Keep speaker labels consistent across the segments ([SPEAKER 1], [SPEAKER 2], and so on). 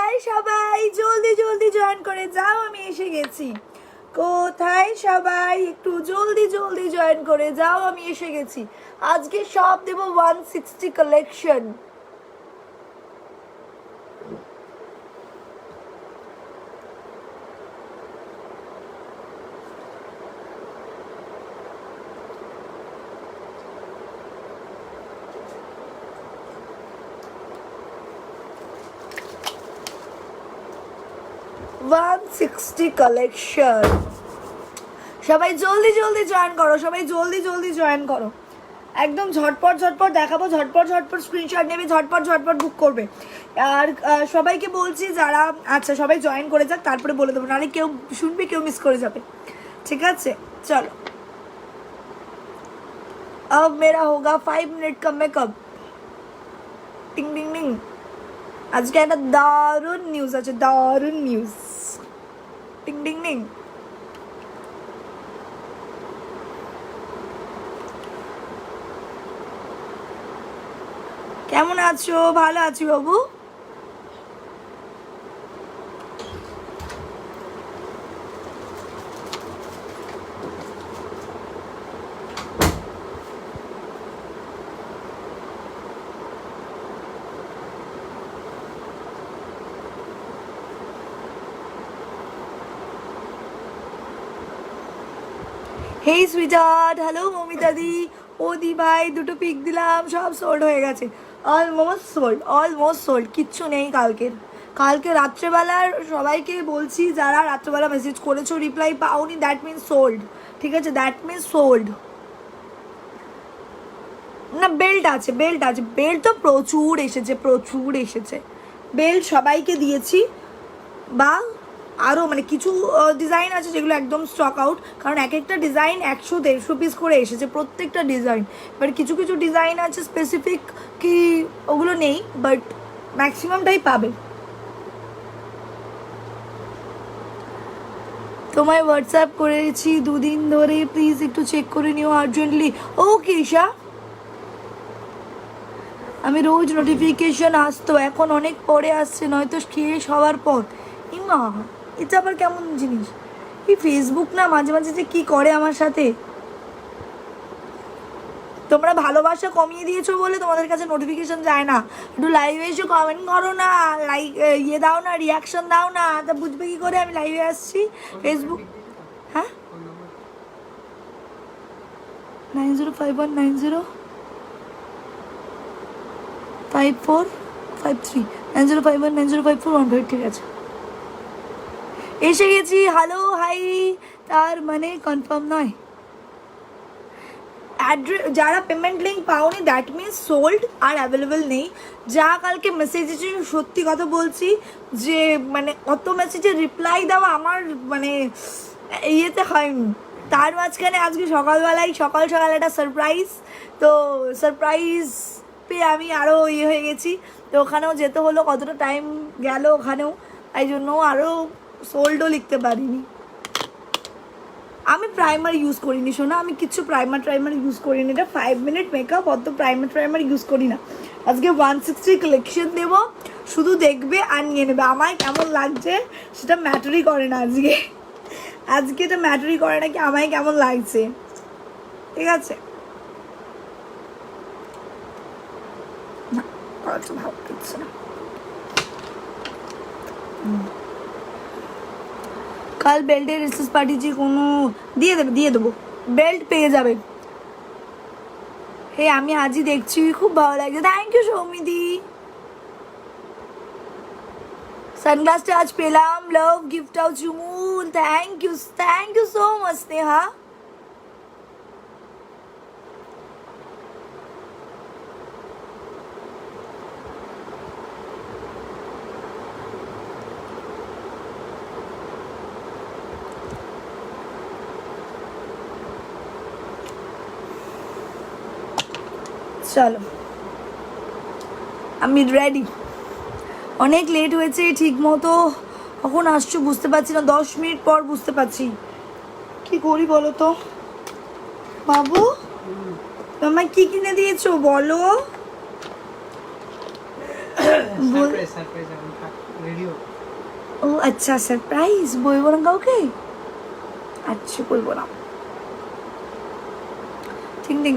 [SPEAKER 1] কোথায় সবাই জলদি জলদি জয়েন করে যাও, আমি এসে গেছি। কোথায় সবাই একটু জলদি জলদি জয়েন করে যাও, আমি এসে গেছি। আজকে সব দেব 160 কালেকশন। কালেকশন সবাই জলদি জলদি জয়েন করো, সবাই জলদি জলদি জয়েন করো। একদম ঝটপট ঝটপট দেখাবো, ঝটপট ঝটপট স্ক্রিনশট নেবে, ঝটপট ঝটপট বুক করবে। আর সবাইকে বলছি যারা আচ্ছা সবাই জয়েন করে যাক, তারপরে বলে দেবো, নাহলে কেউ শুনবে কেউ মিস করে যাবে। ঠিক আছে চলো। अब मेरा होगा 5 मिनट का मेकअप। टिंग टिंग टिंग। আজকে একটা দারুণ নিউজ আছে, দারুণ নিউজ। টিং টিং টিং। কেমন আছো? ভালো আছি বাবু। হেই সুইটার্ট, হ্যালো মমিতা দি, ও দি ভাই, দুটো পিক দিলাম, সব সোল্ড হয়ে গেছে। অলমোস্ট সোল্ড, কিচ্ছু নেই কালকে রাত্রেবেলার সবাইকে বলছি যারা রাত্রেবেলা মেসেজ করেছো রিপ্লাই পাওনি, দ্যাট মিনস সোল্ড। ঠিক আছে, দ্যাট মিনস সোল্ড। না বেল্ট আছে, বেল্ট তো প্রচুর এসেছে। বেল্ট সবাইকে দিয়েছি, বা আরও মানে কিছু ডিজাইন আছে যেগুলো একদম স্টক আউট, কারণ এক একটা ডিজাইন 100-150 পিস করে এসেছে প্রত্যেকটা ডিজাইন। এবার কিছু কিছু ডিজাইন আছে স্পেসিফিক কি ওগুলো নেই, বাট ম্যাক্সিমামটাই পাবে। তোমায় হোয়াটসঅ্যাপ করেছি 2 দিন ধরে, প্লিজ একটু চেক করে নিও আর্জেন্টলি। ওকে ঈশা, আমি রোজ নোটিফিকেশন আসতো, এখন অনেক পরে আসছে, নয়তো শেষ হওয়ার পর। ইমা, এটা আবার কেমন জিনিস? এই ফেসবুক না মাঝে মাঝে যে কী করে আমার সাথে। তোমরা ভালোবাসা কমিয়ে দিয়েছো বলে তোমাদের কাছে নোটিফিকেশন যায় না। একটু লাইভে এসে কমেন্ট করো না, লাইক ইয়ে দাও না, রিয়াকশন দাও না, তা বুঝবে কী করে আমি লাইভে আসছি। ফেসবুক, হ্যাঁ 9051905453 9051905415, ঠিক আছে এসে গেছি। হ্যালো হাই, তার মানে কনফার্ম নয়। যারা পেমেন্ট লিঙ্ক পাওনি দ্যাট মিনস সোল্ড, আর অ্যাভেলেবেল নেই। যা কালকে মেসেজ এসে, সত্যি কথা বলছি যে মানে অত মেসেজে রিপ্লাই দেওয়া আমার মানে ইয়েতে হয়নি। তার মাঝখানে আজকে সকালবেলায় সকাল একটা সারপ্রাইজ, তো সারপ্রাইজ পেয়ে আমি আরও ইয়ে হয়ে গেছি। তো ওখানেও যেতে হলো, কতটা টাইম গেল ওখানেও, তাই জন্য আরও সোল্ডও লিখতে পারিনি। আমি প্রাইমার ইউজ করিনি শোনা, আমি কিছু প্রাইমার ইউজ করিনি। এটা 5 মিনিট মেকআপ, অত প্রাইমার ইউজ করি না। আজকে 160 কালেকশন দেব, শুধু দেখবে আর নিয়ে নেবে। আমায় কেমন লাগছে সেটা ম্যাটারই করে না আজকে এটা ম্যাটারই করে না কি আমায় কেমন লাগছে। ঠিক আছে, না ভালো লাগছে না। কাল বেল্টের রিসেস পার্টি যে কোনো দিয়ে দেবো, বেল্ট পেয়ে যাবে। হে আমি আজই দেখছি, খুব ভালো লাগছে, থ্যাংক ইউ সৌমিদি। সানগ্লাসটা আজ পেলাম, লাভ গিফট আউট চুমুন, thank you so much Sneha. চলো আমি রেডি। অনেক লেট হয়েছে, ঠিক মতো কখন আসছো বুঝতে পারছি না, 10 মিনিট পর বুঝতে পারছি। কি করি বলো তো বাবু, তোমায় কি কিনে দিয়েছো বলো।
[SPEAKER 2] সারপ্রাইজ সারপ্রাইজ আমি রেডিও।
[SPEAKER 1] ও আচ্ছা সারপ্রাইজ, বলবো না কাউকে? আচ্ছা বলবো না। ঠিক ঠিক,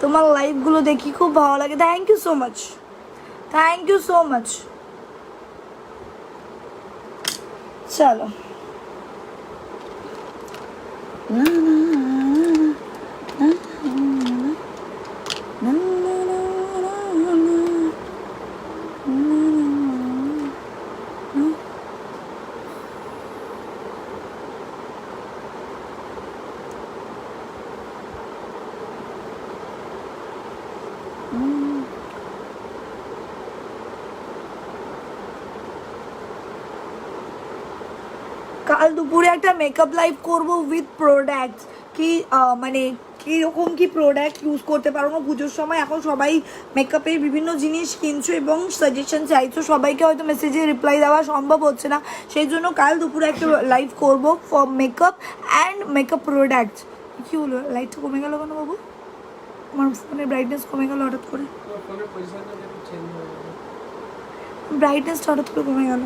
[SPEAKER 1] তোমার লাইভগুলো দেখি খুব ভালো লাগে। Thank you so much, thank you so much. চলো কাল দুপুরে একটা মেকআপ লাইভ করব উইথ প্রোডাক্টস। কি মানে কীরকম কি প্রোডাক্ট ইউজ করতে পারো না পুজোর সময়। এখন সবাই মেকআপের বিভিন্ন জিনিস কিনছো এবং সাজেশন চাইছো, সবাইকে হয়তো মেসেজে রিপ্লাই দেওয়া সম্ভব হচ্ছে না, সেই জন্য কাল দুপুরে একটা লাইভ করব for makeup and makeup products. কী হলো, লাইটটা কমে গেল কেন বাবু? আমার ফোনের ব্রাইটনেস কমে গেল হঠাৎ করে, ব্রাইটনেসটা হঠাৎ করে কমে গেল।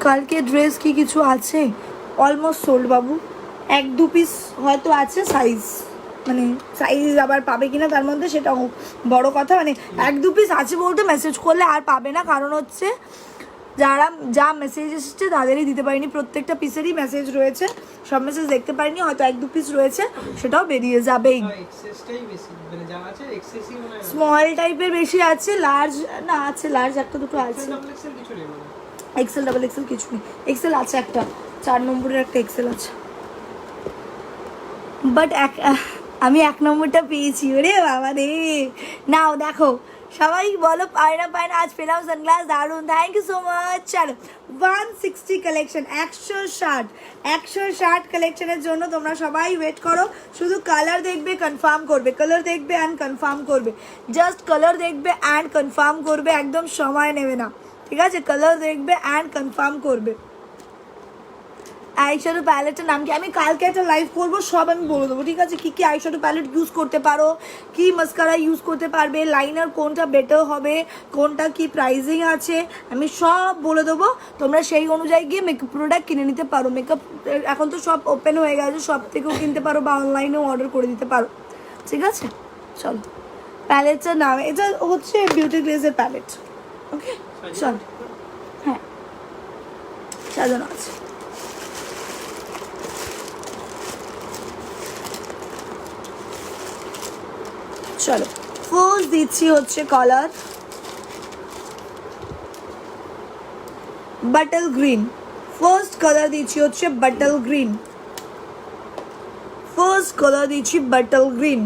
[SPEAKER 1] কালকে ড্রেস কি কিছু আছে? অলমোস্ট সোল্ড বাবু, 1-2 পিস হয়তো আছে, সাইজ মানে সাইজ আবার পাবে কিনা তার মধ্যে সেটা বড় কথা। মানে 1-2 পিস আছে বলতে মেসেজ করলে আর পাবে না, কারণ হচ্ছে যারা যা মেসেজ এসেছে তাদেরই দিতে পারিনি, প্রত্যেকটা পিসেরই মেসেজ রয়েছে, সব মেসেজ দেখতে পারিনি, হয়তো 1-2 পিস রয়েছে, সেটাও বেরিয়ে যাবেই। স্মল টাইপের বেশি আছে, লার্জ না আছে, লার্জ একটা দুটো আছে, এক্সেল ডাবল এক্সেল কিছু নেই। এক্সেল আছে একটা, 4 নম্বরের একটা এক্সেল আছে, বাট আমি 1 নম্বরটা পেয়েছি। ওরে বাবা রে, নাও দেখো সবাই বলো পায় না পায় না, আজ পেলাম সানগ্লাস, দারুন, থ্যাংক ইউ সো মাচ। চলো 160 কালেকশন, 160 কালেকশনের জন্য তোমরা সবাই ওয়েট করো। শুধু কালার দেখবে, কনফার্ম করবে, কালার দেখবে অ্যান্ড কনফার্ম করবে, জাস্ট কালার দেখবে অ্যান্ড কনফার্ম করবে, একদম সময় নেবে না, ঠিক আছে? কালার দেখবে অ্যান্ড কনফার্ম করবে। আইশ্যাডো প্যালেটের নাম কি? আমি কালকে একটা লাইভ করবো, সব আমি বলে দেবো, ঠিক আছে? কী কী আইশ্যাডো প্যালেট ইউজ করতে পারো, কি মাস্কারা ইউজ করতে পারবে, লাইনার কোনটা বেটার হবে, কোনটা কি প্রাইজিং আছে, আমি সব বলে দেবো। তোমরা সেই অনুযায়ী গিয়ে মেকআপ প্রোডাক্ট কিনে নিতে পারো। মেকআপ এখন তো সব ওপেন হয়ে গেছে, সব থেকেও কিনতে পারো বা অনলাইনেও অর্ডার করে দিতে পারো, ঠিক আছে? চলো, প্যালেটটার নাম এটা হচ্ছে বিউটি গ্লেজের প্যালেট, ওকে? চল, হ্যাঁ সাজানো আছে। চলো ফার্স্ট দিচ্ছি হচ্ছে colour bottle green. First colour দিচ্ছি হচ্ছে বাটল গ্রিন, ফার্স্ট কালার দিচ্ছি বাটল গ্রিন।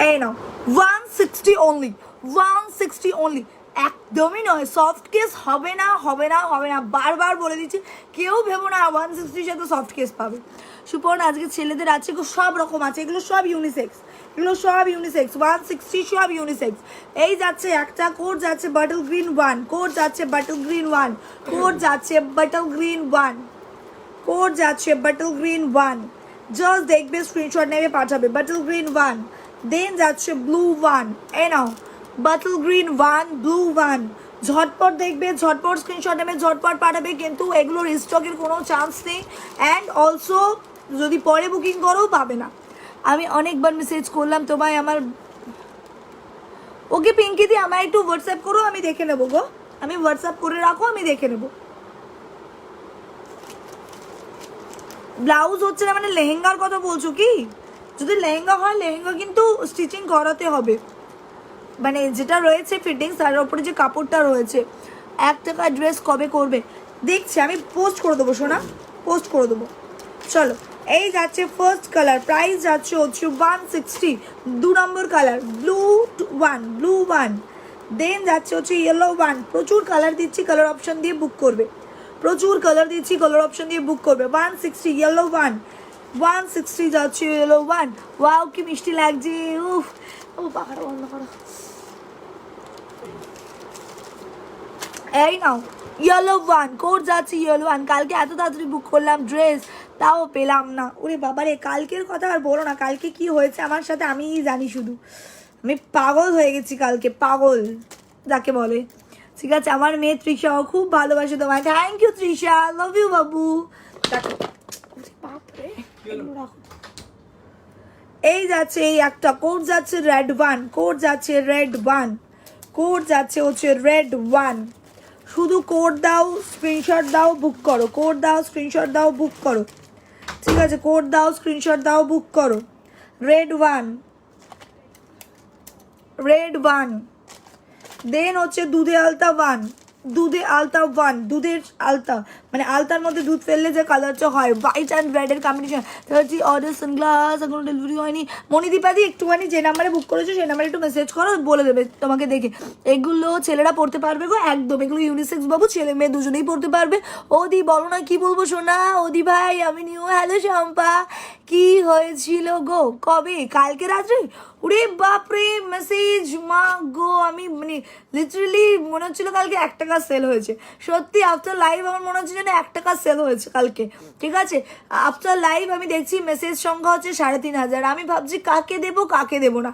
[SPEAKER 1] এই নাও 160 অনলি, 160 অনলি, একদমই নয়, সফট কেস হবে না, হবে না, হবে না, বারবার বলে দিচ্ছি, কেউ ভেবো না 160 সাথে সফট কেস পাবে। সুপর্ণ আজকে ছেলেদের আছে গো, সব রকম আছে, এগুলো সব ইউনিসেক্স, এগুলো সব ইউনিসেক্স, 160 সব ইউনিসেক্স। এই যাচ্ছে একটা কোড, যাচ্ছে বাটল গ্রিন 1, কোড যাচ্ছে বাটল গ্রিন 1, কোড যাচ্ছে বাটল গ্রিন 1, কোড যাচ্ছে বাটল গ্রিন 1, জাস্ট দেখবে স্ক্রিনশট নেবে পাঠাবে, বাটল গ্রিন 1, দেন যাচ্ছে ব্লু 1, এই নাও বাটল গ্রিন 1, ব্লু 1, ঝটপট দেখবে, ঝটপট স্ক্রিনশট নেবে, ঝটপট পাঠাবে, কিন্তু এগুলোর স্টকের কোনো চান্স নেই, অ্যান্ড অলসো যদি পরে বুকিং করো পাবে না। আমি অনেকবার মেসেজ করলাম তোমায়, আমার ওকে পিঙ্কিদি আমায় একটু হোয়াটসঅ্যাপ করো, আমি দেখে নেবো গো, আমি হোয়াটসঅ্যাপ করে রাখো, আমি দেখে নেবো। ব্লাউজ হচ্ছে না মানে লেহেঙ্গার কথা বলছো কি? যদি লেহেঙ্গা হয়, লেহেঙ্গা কিন্তু স্টিচিং করাতে হবে, মানে যেটা রয়েছে ফিটিংস তার উপরে যে কাপড়টা রয়েছে। 1 টাকার ড্রেস কবে করবে? দেখছি, আমি পোস্ট করে দেবো সোনা, পোস্ট করে দেবো। চলো এই যাচ্ছে ফার্স্ট কালার, প্রাইস যাচ্ছে হচ্ছে 160, 2 নম্বর কালার ব্লু 1, ব্লু 1, দেন যাচ্ছে হচ্ছে ইয়েলো 1। প্রচুর কালার দিচ্ছি, কালার অপশন দিয়ে বুক করবে, প্রচুর কালার দিচ্ছি, কালার অপশন দিয়ে বুক করবে। 160 ইয়েলো 1, 160 যাচ্ছে ইয়েলো 1। ওয়াও কি মিষ্টি লাগছে, উফ, ও পাখাটা বন্ধ করো। এই নাও ইয়েলো ওয়ান, কোড যাচ্ছে ইয়েলো ওয়ান। কালকে এত তাড়াতাড়ি বুক করলাম ড্রেস, তাও পেলাম না। ওরে বাবারে, কালকের কথা আর বলো না, কালকে কি হয়েছে আমার সাথে আমিই জানি শুধু। আমি পাগল হয়ে গেছি কালকে, পাগল যাকে বলে। ঠিক আছে, আমার মেয়ে তৃষাও খুব ভালোবাসে তোমায়। Thank you Trisha, love you বাবু। দেখো বাপরে, এগুলো রাখো। এই যাচ্ছে এই একটা কোড যাচ্ছে রেড ওয়ান, কোড যাচ্ছে রেড ওয়ান, কোড যাচ্ছে হচ্ছে রেড ওয়ান। শুধু কোড দাও, স্ক্রিনশট দাও, বুক করো। কোড দাও, স্ক্রিনশট দাও, বুক করো। ঠিক আছে, কোড দাও, স্ক্রিনশট দাও, বুক করো। Red one, red one. Then হচ্ছে দুধে আলতা ওয়ান, দুধে আলতা ওয়ান, দুধের আলতা মানে আলতার মধ্যে দুধ ফেললে যে কালারটা হয়, হোয়াইট অ্যান্ড রেডের কম্বিনেশন। হচ্ছে অর্ডার সানগ্লাস এখনো ডেলিভারি হয়নি। মণিদীপাদি একটুখানি যে নাম্বারে বুক করেছো সেই নাম্বারে একটু মেসেজ করো, বলে দেবে তোমাকে দেখে। এগুলো ছেলেরা পড়তে পারবে গো, একদম এগুলো ইউনিসেক্স বাবু, ছেলে মেয়ে দুজনেই পড়তে পারবে। ওদি বলো না, কি বলবো শোনা। ওদি ভাই আমি নিউ। হ্যালো শম্পা, কি হয়েছিল গো কবে? কালকে রাত্রে? ওরে বাপরে মেসেজ, মা গো, আমি মানে লিটারেলি মনে হচ্ছিল কালকে 1 টাকা সেল হয়েছে। সত্যি আফটার লাইভ আমার মনে হচ্ছে যেন 1 টাকা সেল হয়েছে কালকে। ঠিক আছে, আফটার লাইভ আমি দেখছি মেসেজ সংখ্যা হচ্ছে 3500। আমি ভাবছি কাকে দেবো কাকে দেবো না।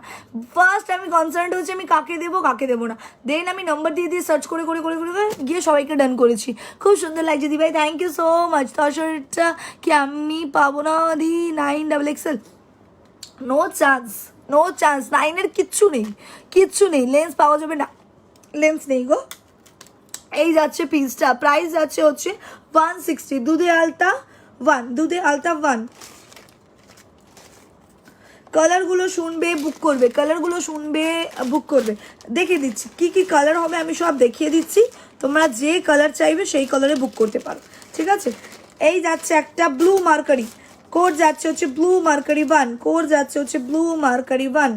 [SPEAKER 1] ফার্স্ট আমি কনসার্ন হচ্ছে আমি কাকে দেবো কাকে দেবো না। দেন আমি নাম্বার দিয়ে দিয়ে সার্চ করে করে করে করে গিয়ে সবাইকে ডান করেছি। খুব সুন্দর লাগছে দি ভাই, থ্যাংক ইউ সো মাচ। তসরটা কি আমি পাবো না দি 9XXL? No chance, no chance. 9-এর কিচ্ছু নেই, কিচ্ছু নেই। লেন্স পাওয়া যাবে না, লেন্স নেই গো। এই যাচ্ছে পিসটা, প্রাইস যাচ্ছে হচ্ছে 160। দুধে আলতা ওয়ান, দুধে আলতা ওয়ান। কালারগুলো শুনবে বুক করবে, কালারগুলো শুনবে বুক করবে। দেখিয়ে দিচ্ছি কি কি কালার হবে, আমি সব দেখিয়ে দিচ্ছি। তোমরা যে কালার চাইবে সেই কালারে বুক করতে পারো। ঠিক আছে, এই যাচ্ছে একটা ব্লু মার্কারি, কোড যাচ্ছে হচ্ছে ব্লু মার্কারি ওয়ান, কোড যাচ্ছে হচ্ছে ব্লু মার্কারি ওয়ান,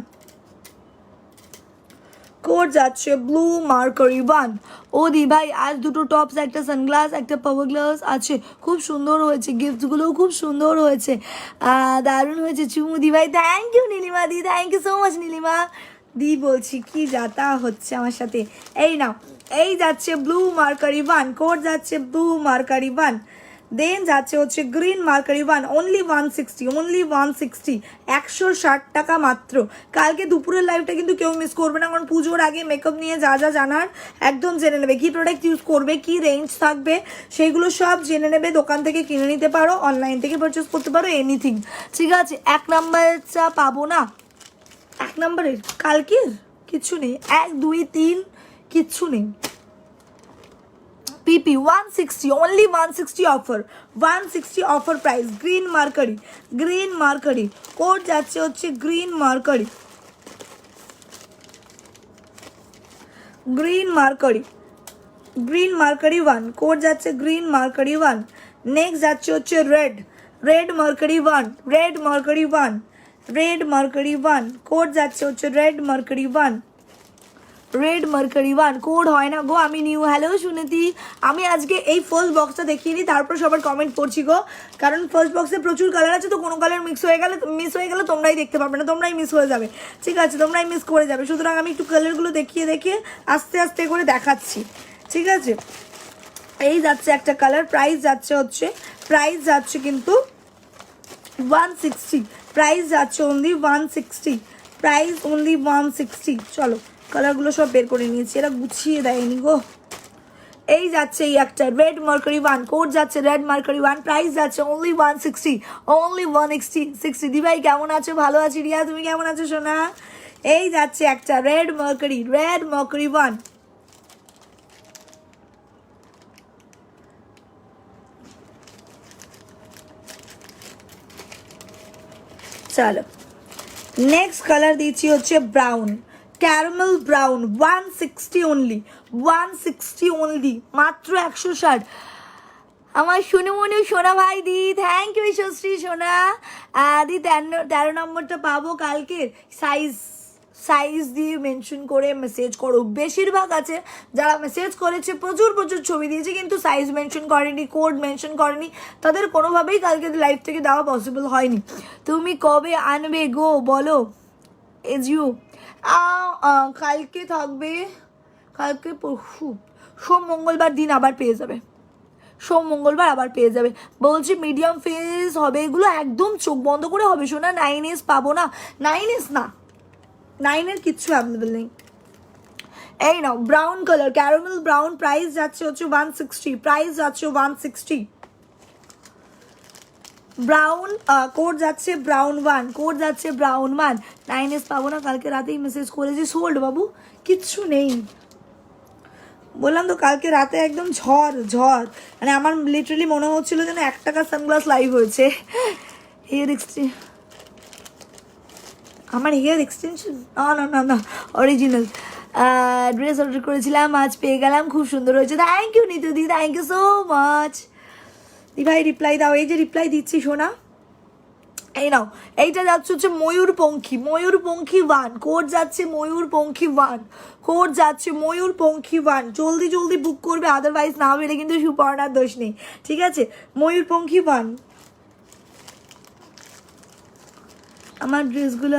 [SPEAKER 1] কোড যাচ্ছে ব্লু মার্কারি ওয়ান। ও দি ভাই আজ দুটো টপস, একটা সানগ্লাস, একটা পাওয়ার গ্লাস আছে, খুব সুন্দর হয়েছে। গিফটসগুলোও খুব সুন্দর হয়েছে, দারুণ হয়েছে। চুমু দি ভাই, থ্যাংক ইউ নীলিমা দি, thank you so much Nilima দি। বলছি কি যাতা হচ্ছে আমার সাথে। এই নাও, এই যাচ্ছে ব্লু মার্কারি ওয়ান, কোড যাচ্ছে ব্লু মার্কারি ওয়ান। দেন যাচ্ছে হচ্ছে green mercury one, only 160, only 160, 160 টাকা মাত্র। কালকে দুপুরের লাইভটা কিন্তু কেউ মিস করবে না, কারণ পুজোর আগে মেকআপ নিয়ে যা যা জানার একদম জেনে নেবে। কী প্রোডাক্ট ইউজ করবে, কী রেঞ্জ থাকবে, সেইগুলো সব জেনে নেবে। দোকান থেকে কিনে নিতে পারো, অনলাইন থেকে পারচেস করতে পারো, এনিথিং। ঠিক আছে, 1 নাম্বারটা পাবো না, 1 নাম্বারের কালকের কিচ্ছু নেই, 1 2 3 কিচ্ছু নেই। PP 160, only 160 offer, 160 offer price. Green mercury, green mercury, code যাচ্ছে হচ্ছে green mercury, green mercury, green mercury one, code যাচ্ছে গ্রিন মার্কারি ওয়ান। নেক্সট যাচ্ছে হচ্ছে red, red mercury one, red mercury one, red mercury one, code যাচ্ছে হচ্ছে red mercury one, red mercury one. Code হয় না গো, আমি নিউ। হ্যালো সুনীতি, আমি আজকে এই ফার্স্ট বক্সটা দেখিয়ে নিই, তারপর সবার কমেন্ট পড়ছি গো, কারণ ফার্স্ট বক্সে প্রচুর কালার আছে, তো কোনো কালার মিস হয়ে গেলে তোমরাই দেখতে পারবে না, তোমরাই মিস হয়ে যাবে। ঠিক আছে, তোমরাই মিস করে যাবে। সুতরাং আমি একটু কালারগুলো দেখিয়ে দেখিয়ে আস্তে আস্তে করে দেখাচ্ছি। ঠিক আছে, এই যাচ্ছে একটা কালার, প্রাইস যাচ্ছে হচ্ছে, প্রাইস যাচ্ছে কিন্তু 160, প্রাইস যাচ্ছে অনলি 160, প্রাইস অনলি 160। চলো কালারগুলো সব বের করে নিয়েছি, এরা গুছিয়ে দেয়নি গো। এই যাচ্ছে এই একটা রেড মার্কারি ওয়ান, কোড যাচ্ছে রেড মার্কারি ওয়ান, প্রাইস যাচ্ছে অনলি 160, অনলি 160। দিভাই কেমন আছো? ভালো আছি রিয়া, তুমি কেমন আছো সোনা? এই যাচ্ছে একটা red mercury, red mercury one. চলো নেক্সট কালার দিচ্ছি হচ্ছে brown, caramel brown, 160 only, 160 only, মাত্র 160। আমার সোনু মনু সোনা ভাই দি, থ্যাংক ইউ যশশ্রী সোনা দি। 13 নম্বরটা পাবো কালকের। সাইজ দিয়ে মেনশন করে মেসেজ করো। বেশিরভাগ আছে যারা মেসেজ করেছে, প্রচুর প্রচুর ছবি দিয়েছে, কিন্তু সাইজ মেনশন করেনি, কোড মেনশন করেনি, তাদের কোনোভাবেই কালকে লাইভ থেকে দেওয়া পসিবল হয়নি। তুমি কবে আনবে গো বলো এজ ইউ? কালকে থাকবে, কালকে পরশু সোম মঙ্গলবার দিন আবার পেয়ে যাবে, সোম মঙ্গলবার আবার পেয়ে যাবে। বলছি মিডিয়াম ফেস হবে এগুলো, একদম চোখ বন্ধ করে হবে শোনা। 9S পাবো না, 9S না, 9-এর কিচ্ছু অ্যাভেলেবেল নেই। এই নাও brown colour, caramel brown, price যাচ্ছে হচ্ছে 160, প্রাইস যাচ্ছে 160। ব্রাউন কোড যাচ্ছে ব্রাউন 1, কোড যাচ্ছে ব্রাউন 1। 9S পাবো না, কালকে রাতেই মেসেজ করেছি সোল্ড বাবু, কিচ্ছু নেই। বললাম তো কালকে রাতে একদম ঝড় ঝড়, মানে আমার লিটারালি মনে হচ্ছিল যেন 1 টাকা সানগ্লাস লাইভ হয়েছে। হেয়ার আমার হেয়ার এক্সটেনশন না না না না অরিজিনাল। ড্রেস অর্ডার করেছিলাম, আজ পেয়ে গেলাম, খুব সুন্দর হয়েছে। থ্যাংক ইউ নিতু দি, থ্যাংক ইউ সো মাচ। দি ভাই রিপ্লাই দাও, এই যে রিপ্লাই দিচ্ছি শোনা। এই নাও, এইটা যাচ্ছে হচ্ছে ময়ূরপঙ্খী, ময়ূরপঙ্খী 1, কোড যাচ্ছে ময়ূরপঙ্খী 1, কোড যাচ্ছে ময়ূরপঙ্খী 1। জলদি জলদি বুক করবে, আদারওয়াইজ না পেলে কিন্তু সুপর্ণার দোষ নেই, ঠিক আছে? ময়ূরপঙ্খী 1। আমার ড্রেসগুলো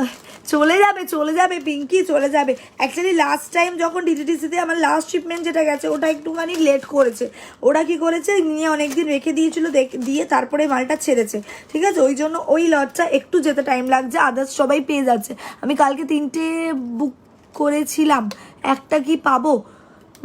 [SPEAKER 1] চলে যাবে পিঙ্কি, চলে যাবে। অ্যাকচুয়ালি লাস্ট টাইম যখন ডিটিডিসিতে আমার লাস্ট শিপমেন্ট যেটা গেছে ওটা একটুখানি লেট করেছে। ওরা কি করেছে, নিয়ে অনেকদিন রেখে দিয়েছিল, দিয়ে তারপরে মালটা ছেড়েছে, ঠিক আছে? ওই জন্য ওই লটটা একটু যেতে টাইম লাগছে, আদার্স সবাই পেয়ে যাচ্ছে। আমি কালকে 3টে বুক করেছিলাম, একটা কি পাবো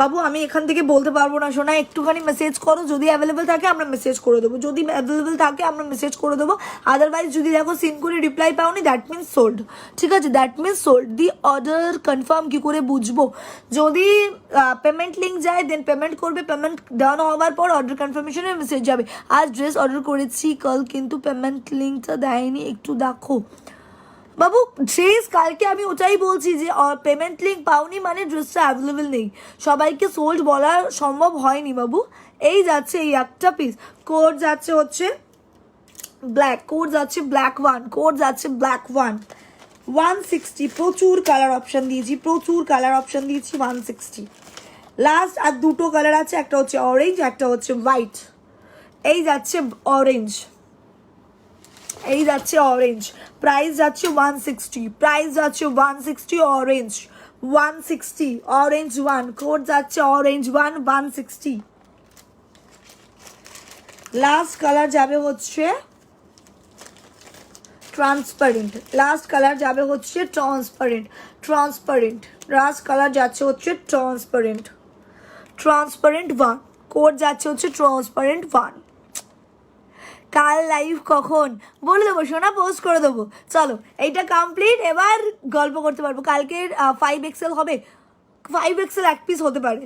[SPEAKER 1] বাবু? আমি এখান থেকে বলতে পারবো না সোনা, একটুখানি মেসেজ করো, যদি অ্যাভেলেবেল থাকে আমরা মেসেজ করে দেবো, যদি অ্যাভেলেবেল থাকে আমরা মেসেজ করে দেবো। আদারওয়াইজ যদি দেখো সিন করে রিপ্লাই পাওনি, দ্যাট মিনস সোল্ড, ঠিক আছে? That means sold. দি অর্ডার কনফার্ম কী করে বুঝবো? যদি পেমেন্ট লিঙ্ক যায় দেন পেমেন্ট করবে, পেমেন্ট ডান হওয়ার পর অর্ডার কনফার্মেশনের মেসেজ যাবে। আজ ড্রেস অর্ডার করেছি কাল, কিন্তু পেমেন্ট লিঙ্কটা দেয়নি, একটু দেখো বাবু। ড্রেস কালকে আমি ওটাই বলছি যে পেমেন্ট লিঙ্ক পাওনি মানে ড্রেসটা অ্যাভেলেবেল নেই, সবাইকে সোল্ড বলা সম্ভব হয়নি বাবু। এই যাচ্ছে এই একটা পিস, কোড যাচ্ছে হচ্ছে ব্ল্যাক, কোড যাচ্ছে ব্ল্যাক 1, কোড যাচ্ছে ব্ল্যাক 1, 160। প্রচুর কালার অপশান দিয়েছি, প্রচুর কালার অপশান দিয়েছি, 160। লাস্ট আর দুটো কালার আছে, একটা হচ্ছে অরেঞ্জ, একটা হচ্ছে হোয়াইট। এই যাচ্ছে অরেঞ্জ, এই যাচ্ছে অরেঞ্জ, প্রাইস যাচ্ছে 160, প্রাইস যাচ্ছে 160। অরেঞ্জ 160, অরেঞ্জ 1, কোড যাচ্ছে অরেঞ্জ 1, 160। লাস্ট কালার যাবে হচ্ছে ট্রান্সপারেন্ট, লাস্ট কালার যাবে হচ্ছে ট্রান্সপারেন্ট, ট্রান্সপারেন্ট। লাস্ট কালার যাচ্ছে হচ্ছে ট্রান্সপারেন্ট, ট্রান্সপারেন্ট 1, কোড যাচ্ছে হচ্ছে ট্রান্সপারেন্ট 1। কাল লাইভ কখন বলে দেবো সোনা, পোস্ট করে দেবো। চলো এইটা কমপ্লিট, এবার গল্প করতে পারবো। কালকের 5XL হবে, 5XL এক পিস হতে পারে।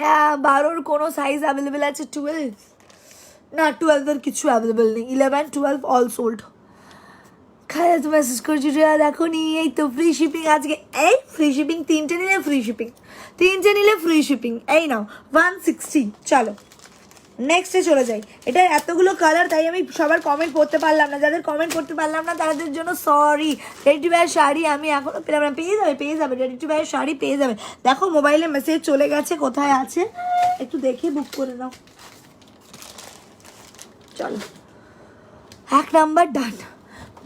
[SPEAKER 1] হ্যাঁ 12-র কোনো সাইজ অ্যাভেলেবেল আছে? 12 না, 12-এর কিছু অ্যাভেলেবেল নেই, 11, 12 অল সোল্ড। খায় তো মেসেজ করছি দেখো নি, এই তো ফ্রি শিপিং আজকে, এই ফ্রি শিপিং 3টে নিলে ফ্রি শিপিং, 3টে নিলে ফ্রি শিপিং। এই নাও 160। চলো নেক্সটে চলে যাই। এটা এতগুলো কালার, তাই আমি সবার কমেন্ট পড়তে পারলাম না, যাদের কমেন্ট করতে পারলাম না তাদের জন্য sorry. Ready to wear sari আমি এখনও পেলাম না, পেয়ে যাবে পেয়ে যাবে, রেডি টু ওয়্যার শাড়ি পেয়ে যাবে। দেখো মোবাইলে মেসেজ চলে গেছে, কোথায় আছে একটু দেখে বুক করে নাও। চলো 1 নাম্বার ডান।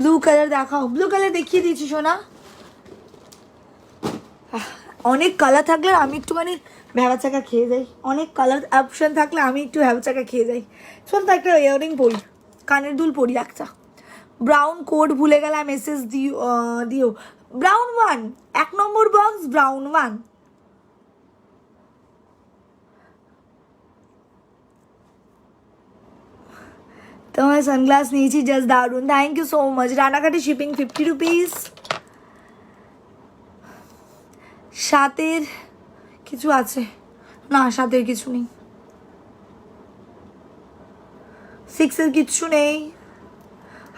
[SPEAKER 1] ব্লু কালার দেখাও, ব্লু কালার দেখিয়ে দিয়েছি সোনা। অনেক কালার থাকলে আমি একটুখানি ভ্যাবাচাকা খেয়ে যাই, অনেক কালার অপশান থাকলে আমি একটু ভ্যাবাচাকা খেয়ে যাই। শোন তো একটা ইয়াররিং পরি, কানের দুল পরি একটা। ব্রাউন কোড ভুলে গেলাম, মেসেজ দিও। Brown 1, 1 number box brown 1। তোমার সানগ্লাস নিয়েছি, জাস্ট দারুন, থ্যাংক ইউ সো মাচ। রানাঘাটে শিপিং 50 রুপিস। সাতের কিছু আছে না, সাতের কিছু নেই, 6-এর কিচ্ছু নেই।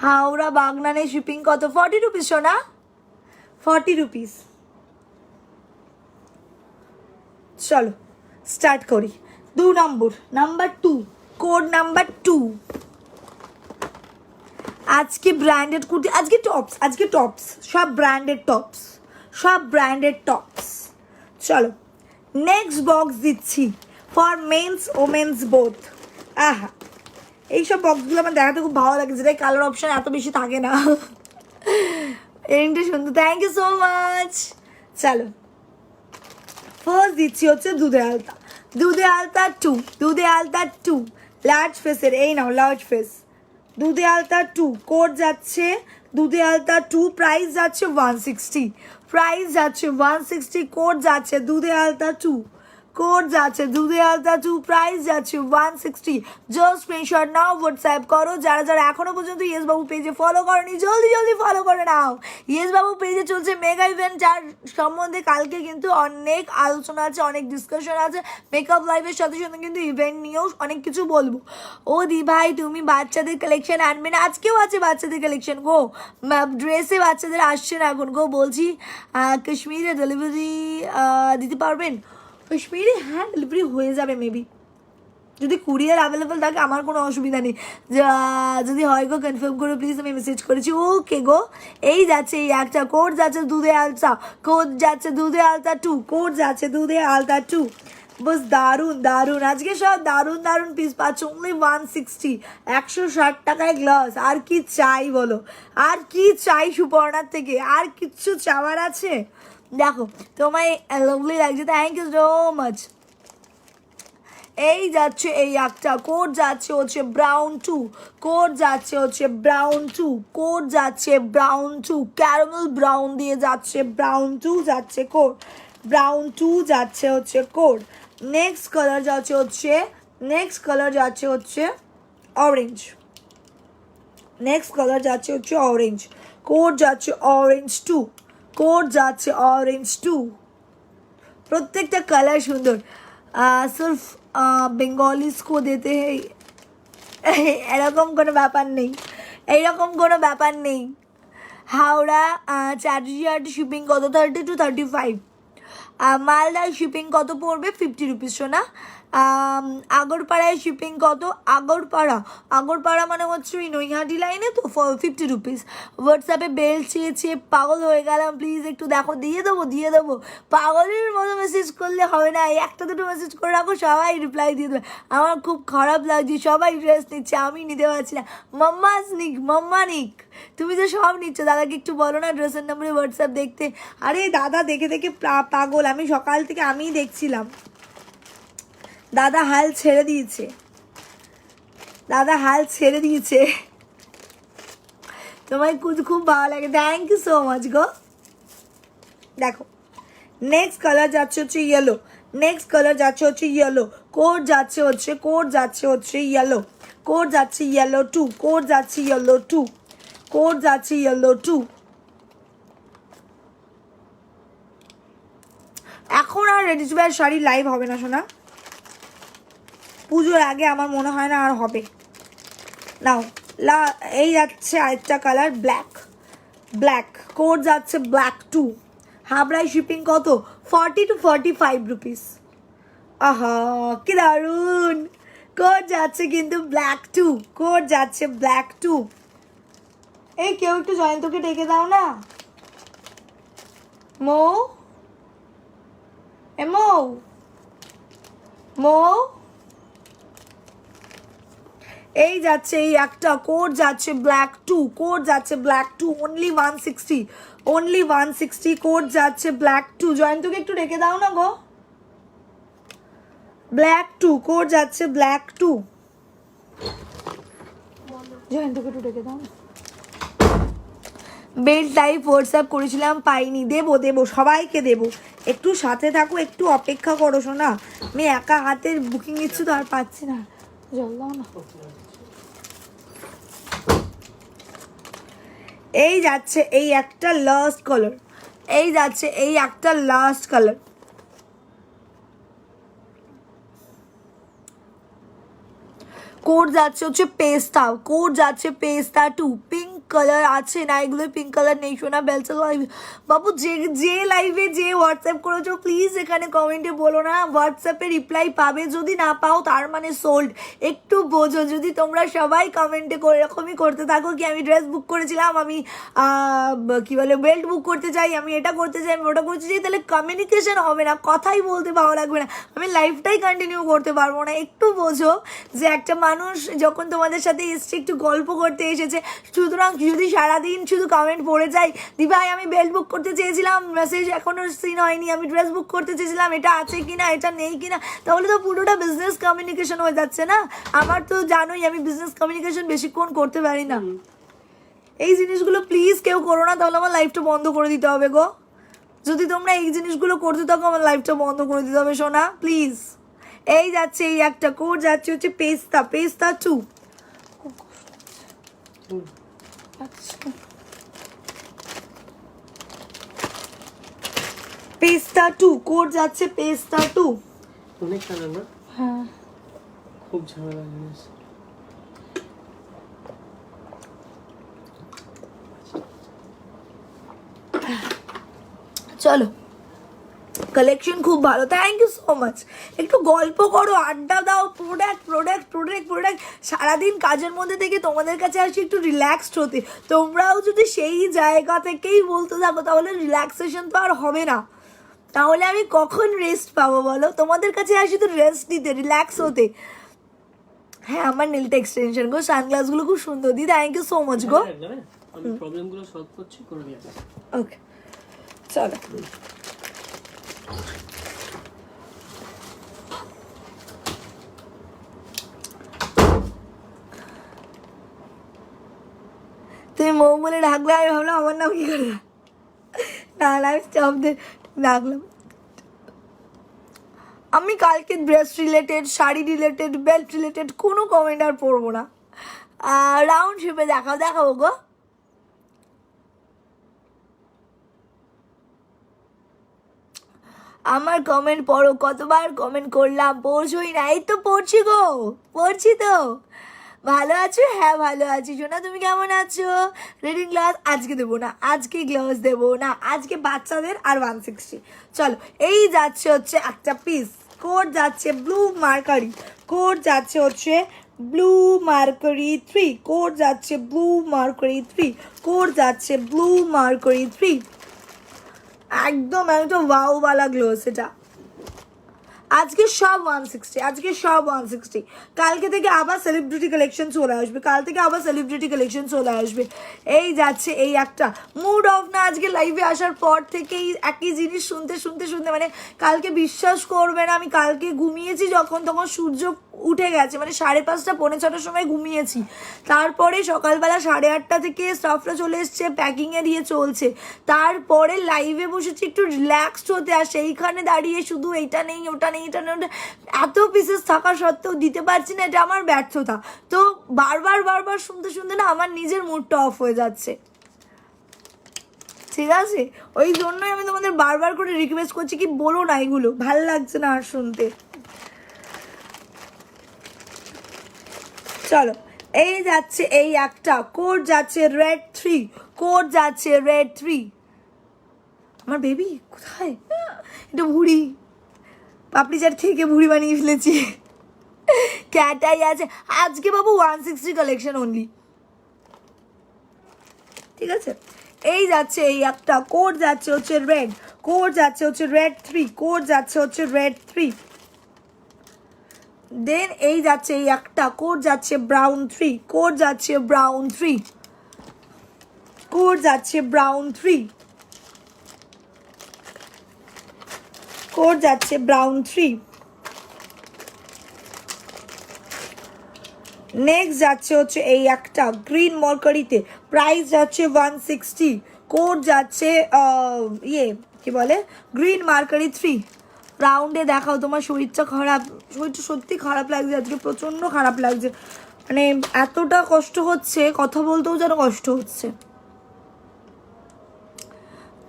[SPEAKER 1] হাওড়া বাগনানে শিপিং কত? 40 রুপিস সোনা, 40 রুপিস। চলো স্টার্ট করি। 2 নম্বর, নাম্বার 2, কোড নাম্বার 2। আজকে ব্র্যান্ডেড কুর্তি, আজকে টপস, আজকে টপস, সব ব্র্যান্ডেড টপস, সব ব্র্যান্ডেড টপস। চলো নেক্সট বক্স দিচ্ছি ফর মেন্স ওমেন্স বোথ। আহা এইসব বক্সগুলো আমার দেখাতে খুব ভালো লাগে, যেটাই কালার অপশান এত বেশি থাকে না। এরিংটা সুন্দর, থ্যাংক ইউ সো মাচ। চলো দিচ্ছি হচ্ছে দুধে আলতা। দুধে আলতা 2, দুধে আলতা 2 লার্জ ফেসের, এই নাও লার্জ ফেস দুধে আলতা 2, কোড যাচ্ছে দুধে আলতা 2, প্রাইস যাচ্ছে 160, প্রাইস যাচ্ছে 160, কোড যাচ্ছে দুধে আলতা 2, কোড যাচ্ছে দুধে আলতা 2, প্রাইস যাচ্ছে 160। জাস্ট স্ক্রিনশট নাও, হোয়াটসঅ্যাপ করো। যারা যারা এখনো পর্যন্ত ইয়েস বাবু পেজে ফলো করনি জলদি জলদি ফলো করে নাও। ইয়েস বাবু পেজে চলছে মেগা ইভেন্ট, যার সম্বন্ধে কালকে কিন্তু অনেক আলোচনা আছে, অনেক ডিসকাশন আছে। মেকআপ লাইভের সাথে সাথে কিন্তু ইভেন্ট নিয়েও অনেক কিছু বলবো। ও দি ভাই তুমি বাচ্চাদের কালেকশন আনবে না? আজকেও আছে বাচ্চাদের কালেকশন গো, ড্রেসে বাচ্চাদের আসছে না এখন গো। বলছি কাশ্মীরে ডেলিভারি দিতে পারবেন? কাশ্মীরে হ্যাঁ ডেলিভারি হয়ে যাবে মেবি, যদি কুরিয়ার অ্যাভেলেবেল থাকে আমার কোনো অসুবিধা নেই। যদি হয় গো কনফার্ম করো প্লিজ, আমি মেসেজ করেছি। ওকে গো, এই যাচ্ছে এই একটা, কোড যাচ্ছে দুধে আলতা, কোড যাচ্ছে দুধে আলতা 2, কোড যাচ্ছে দুধে আলতা 2। বস দারুণ দারুণ, আজকে সব দারুণ দারুণ পিস পাচ্ছ, অনলি 160, 160 টাকায় গ্লাস। আর কি চাই বলো, আর কি চাই সুপর্ণার থেকে, আর কিচ্ছু চাওয়ার আছে? দেখো তোমায় লাভলি লাগছে, থ্যাংক ইউ সো মাচ। এই যাচ্ছে এই একটা, কোড যাচ্ছে হচ্ছে ব্রাউন 2, কোড যাচ্ছে হচ্ছে ব্রাউন 2, কোড যাচ্ছে ব্রাউন 2, ক্যারামেল ব্রাউন দিয়ে যাচ্ছে ব্রাউন 2 যাচ্ছে কোড, ব্রাউন 2 যাচ্ছে হচ্ছে কোড। নেক্সট কালার যাচ্ছে হচ্ছে, নেক্সট কালার যাচ্ছে হচ্ছে অরেঞ্জ, নেক্সট কালার যাচ্ছে হচ্ছে অরেঞ্জ, কোড যাচ্ছে অরেঞ্জ 2, কোড যাচ্ছে অরেঞ্জ 2। প্রত্যেকটা কালার সুন্দর। সির্ফ বেঙ্গলিজ কো দেতে हैं, এরকম কোনো ব্যাপার নেই, এইরকম কোনো ব্যাপার নেই। হাওড়া চার্জিহাট শিপিং কত? 30 to 35। মালদায় শিপিং কত পড়বে? 50 রুপিস শোনা। আগরপাড়ায় শিপিং কত? আগরপাড়া, আগরপাড়া মানে হচ্ছে ওই নৈহাটি লাইনে তো, 50 রুপিস। হোয়াটসঅ্যাপে বেল চেয়েছে, পাগল হয়ে গেলাম, প্লিজ একটু দেখো। দিয়ে দেবো দিয়ে দেবো, পাগলের মতো মেসেজ করলে হবে না, একটা দুটো মেসেজ করে রাখো, সবাই রিপ্লাই দিয়ে দেবে। আমার খুব খারাপ লাগছে, সবাই ড্রেস নিচ্ছে, আমি নিতে পারছি না। মাম্মাস নিক, মাম্মা নিক, তুমি তো সব নিচ্ছ, দাদাকে একটু বলো না ড্রেসের নাম্বারে হোয়াটসঅ্যাপ দেখতে। আরে দাদা দেখে দেখে পাগল, আমি সকাল থেকে আমিই দেখছিলাম। দাদা হাল ছেড়ে দিয়েছে, দাদা হাল ছেড়ে দিয়েছে। তোমায় খুব ভালো লাগে, থ্যাংক ইউ সো মাচ গো। দেখো নেক্সট কালার যাচ্ছে হচ্ছে ইয়েলো, নেক্সট কালার যাচ্ছে হচ্ছে ইয়েলো, কোড যাচ্ছে হচ্ছে, কোড যাচ্ছে হচ্ছে ইয়েলো, কোড যাচ্ছে ইয়েলো 2, কোড যাচ্ছে ইয়েলো 2, কোড যাচ্ছে ইয়েলো 2। এখন আর ready to wear sari live হবে না শোনা, পুজোর আগে আমার মনে হয় না আর হবে। নাও এই যাচ্ছে আরেকটা কালার ব্ল্যাক, ব্ল্যাক, কোড যাচ্ছে ব্ল্যাক 2। হাবড়ায় শিপিং কত? 40 to 45 রুপিস। আহা কি দারুণ, কোড যাচ্ছে কিন্তু ব্ল্যাক 2, কোড যাচ্ছে ব্ল্যাক 2। এই কেউ একটু জয়ন্তকে ডেকে দাও না, মৌ, এ মৌ, মৌ। এই যাচ্ছে এই একটা, কোড যাচ্ছে ব্ল্যাক 2, কোড যাচ্ছে ব্ল্যাক 2, অনলি 160, অনলি 160, কোড যাচ্ছে ব্ল্যাক 2। জয়ন্তকে একটু রেখে দাও না গো, ব্ল্যাক 2, কোড যাচ্ছে ব্ল্যাক 2। জয়ন্তকে একটু রেখে দাও না। বেল টাইপ হোয়াটসঅ্যাপ করেছিলাম, পাইনি, দেবো দেবো, সবাইকে দেবো, একটু সাথে থাকো, একটু অপেক্ষা করো শোনা। আমি একা হাতের বুকিং নিচ্ছি তো আর পাচ্ছি না, জল দাও না। এই যাচ্ছে এই একটা লাস্ট কালার, এই যাচ্ছে এই একটা লাস্ট কালার, কোড যাচ্ছে হচ্ছে পেস্তা, কোড যাচ্ছে পেস্তা 2। পিঙ্ক কালার আছে না, এগুলো পিঙ্ক কালার নেই শোনা। বেলচা লাইভ বাবু, যে লাইভে যে হোয়াটসঅ্যাপ করেছো প্লিজ এখানে কমেন্টে বলো না, হোয়াটসঅ্যাপে রিপ্লাই পাবে, যদি না পাও তার মানে সোল্ড। একটু বোঝো, যদি তোমরা সবাই কমেন্টে করে এরকমই করতে থাকো কি আমি ড্রেস বুক করেছিলাম, আমি কি বলে বেল্ট বুক করতে চাই, আমি এটা করতে চাই, আমি ওটা করতে চাই, তাহলে কমিউনিকেশন হবে না, কথাই বলতে ভালো লাগবে না, আমি লাইফটাই কন্টিনিউ করতে পারবো না। একটু বোঝো যে একটা মানুষ যখন তোমাদের সাথে এসছে একটু গল্প করতে এসেছে, সুতরাং আজকে যদি সারাদিন শুধু কমেন্ট পড়ে যাই, দি ভাই আমি বেল্ট বুক করতে চেয়েছিলাম, মেসেজ এখনো সিন হয়নি, আমি ড্রেস বুক করতে চেয়েছিলাম, এটা আছে কিনা এটা নেই কিনা, তাহলে তো পুরোটা বিজনেস কমিউনিকেশন হয়ে যাচ্ছে না। আমার তো জানোই আমি বিজনেস কমিউনিকেশন বেশিক্ষণ করতে পারি না। এই জিনিসগুলো প্লিজ কেউ করো না, তাহলে আমার লাইফটা বন্ধ করে দিতে হবে গো। যদি তোমরা এই জিনিসগুলো করতে থাকো আমার লাইফটা বন্ধ করে দিতে হবে সোনা, প্লিজ। এই যাচ্ছে এই একটা কোড যাচ্ছে হচ্ছে পেস্তা, পেস্তা 2। পেস্তা 2 কোড যাচ্ছে পেস্তা 2।
[SPEAKER 2] অনেক কালার না?
[SPEAKER 1] হ্যাঁ
[SPEAKER 2] খুব ঝামেলা জিনিস।
[SPEAKER 1] চলো, কালেকশন খুব ভালো, থ্যাংক ইউ সো মাচ। একটু গল্প করো, আড্ডা দাও, প্রোডাক্ট প্রোডাক্ট প্রোডাক্ট প্রোডাক্ট, সারাদিন কাজের মধ্যে থেকে তোমাদের কাছে আসি একটু রিল্যাক্সড হতে। তোমরাও যদি সেই জায়গা থেকেই বলতে থাকো তাহলে রিল্যাক্সেশন তো আর হবে না, তাহলে আমি কখন রেস্ট পাবো বলো? তোমাদের কাছে আসি তো রেস্ট নিতে, রিল্যাক্স হতে। হ্যাঁ আমার নেলটা এক্সটেনশন গো, সানগ্লাসগুলো খুব সুন্দর দি, থ্যাংক ইউ সো মাচ গো।
[SPEAKER 2] আমি প্রবলেমগুলো সলভ করছি, করে নিয়ে আসছি।
[SPEAKER 1] ওকে চলো। তুমি মৌ বলে ডাকলে আমি ভাবলাম আমার নাম কি করে, না না আমি শব্দে ডাকলাম। আমি কালকে dress related, sari related, belt related কোনো কমেন্ট আর পড়বো না। রাউন্ড শেপে দেখাবো গো। আমার কমেন্ট পড়ো, কতবার কমেন্ট করলাম, পড়ছই না। এই তো পড়ছি গো, পড়ছি তো। ভালো আছো? হ্যাঁ ভালো আছি সোনা, তুমি কেমন আছো? রিডিং গ্লাস আজকে দেবো না, আজকে গ্লাস দেবো না, আজকে বাচ্চাদের আর 160। চলো এই যাচ্ছে হচ্ছে একটা পিস, কোড যাচ্ছে ব্লু মার্কারি, কোড যাচ্ছে হচ্ছে ব্লু মার্কারি 3, কোড যাচ্ছে ব্লু মার্কারি 3, কোড যাচ্ছে ব্লু মার্কারি 3। একদম একদম ওয়াওওয়ালা গ্লোস এটা। আজকে সব 160, আজকে সব 160। কালকে থেকে আবার সেলিব্রিটি কালেকশন চলে আসবে, কাল থেকে আবার সেলিব্রিটি কালেকশন চলে আসবে। এই যাচ্ছে এই একটা মুড অফ না, আজকে লাইভে আসার পর থেকেই একই জিনিস শুনতে শুনতে শুনতে মানে কালকে বিশ্বাস করবে না, আমি কালকে ঘুমিয়েছি যখন তখন সূর্য উঠে গেছে, মানে 5:30 পৌনে 6টার সময় ঘুমিয়েছি। তারপরে সকালবেলা 8:30 থেকে স্টাফরা চলে এসছে, প্যাকিংয়ে দিয়ে চলছে। তারপরে লাইভে বসেছি একটু রিল্যাক্সড হতে, আর সেইখানে দাঁড়িয়ে শুধু এইটা নেই ওটা নেই এটা নেই, এত পিসেস থাকা সত্ত্বেও দিতে পারছি না, এটা আমার ব্যর্থতা। তো বারবার শুনতে শুনতে না আমার নিজের মুডটা অফ হয়ে যাচ্ছে, ঠিক আছে? ওই জন্যই আমি তোমাদের বারবার করে রিকোয়েস্ট করছি কি বলো না, এগুলো ভাল লাগছে না আর শুনতে। চলো এই যাচ্ছে এই একটা কোড যাচ্ছে রেড 3, কোড যাচ্ছে রেড 3। আমার বেবি কোথায়? এটা ভুড়ি, পাপড়ি চাট থেকে ভুড়ি বানিয়ে ফেলেছি। ক্যাটাই আছে আজকে বাবু 160 কালেকশন অনলি, ঠিক আছে? এই যাচ্ছে এই একটা কোড যাচ্ছে হচ্ছে রেড, কোড যাচ্ছে হচ্ছে রেড 3, কোড যাচ্ছে হচ্ছে রেড 3। দেন এই যাচ্ছে এই একটা কোড যাচ্ছে ব্রাউন 3, কোড যাচ্ছে ব্রাউন 3, কোড যাচ্ছে ব্রাউন 3, কোড যাচ্ছে ব্রাউন 3। নেক্সট যাচ্ছে হচ্ছে এই একটা গ্রিন মরকারিতে, প্রাইস যাচ্ছে 160, কোড যাচ্ছে ইয়ে কি বলে গ্রিন মার্কারি 3। রাউন্ডে দেখাও, তোমার শরীরটা খারাপ, শরীরটা সত্যি খারাপ লাগছে আজকে, প্রচণ্ড খারাপ লাগছে, মানে এতটা কষ্ট হচ্ছে কথা বলতেও যেন কষ্ট হচ্ছে।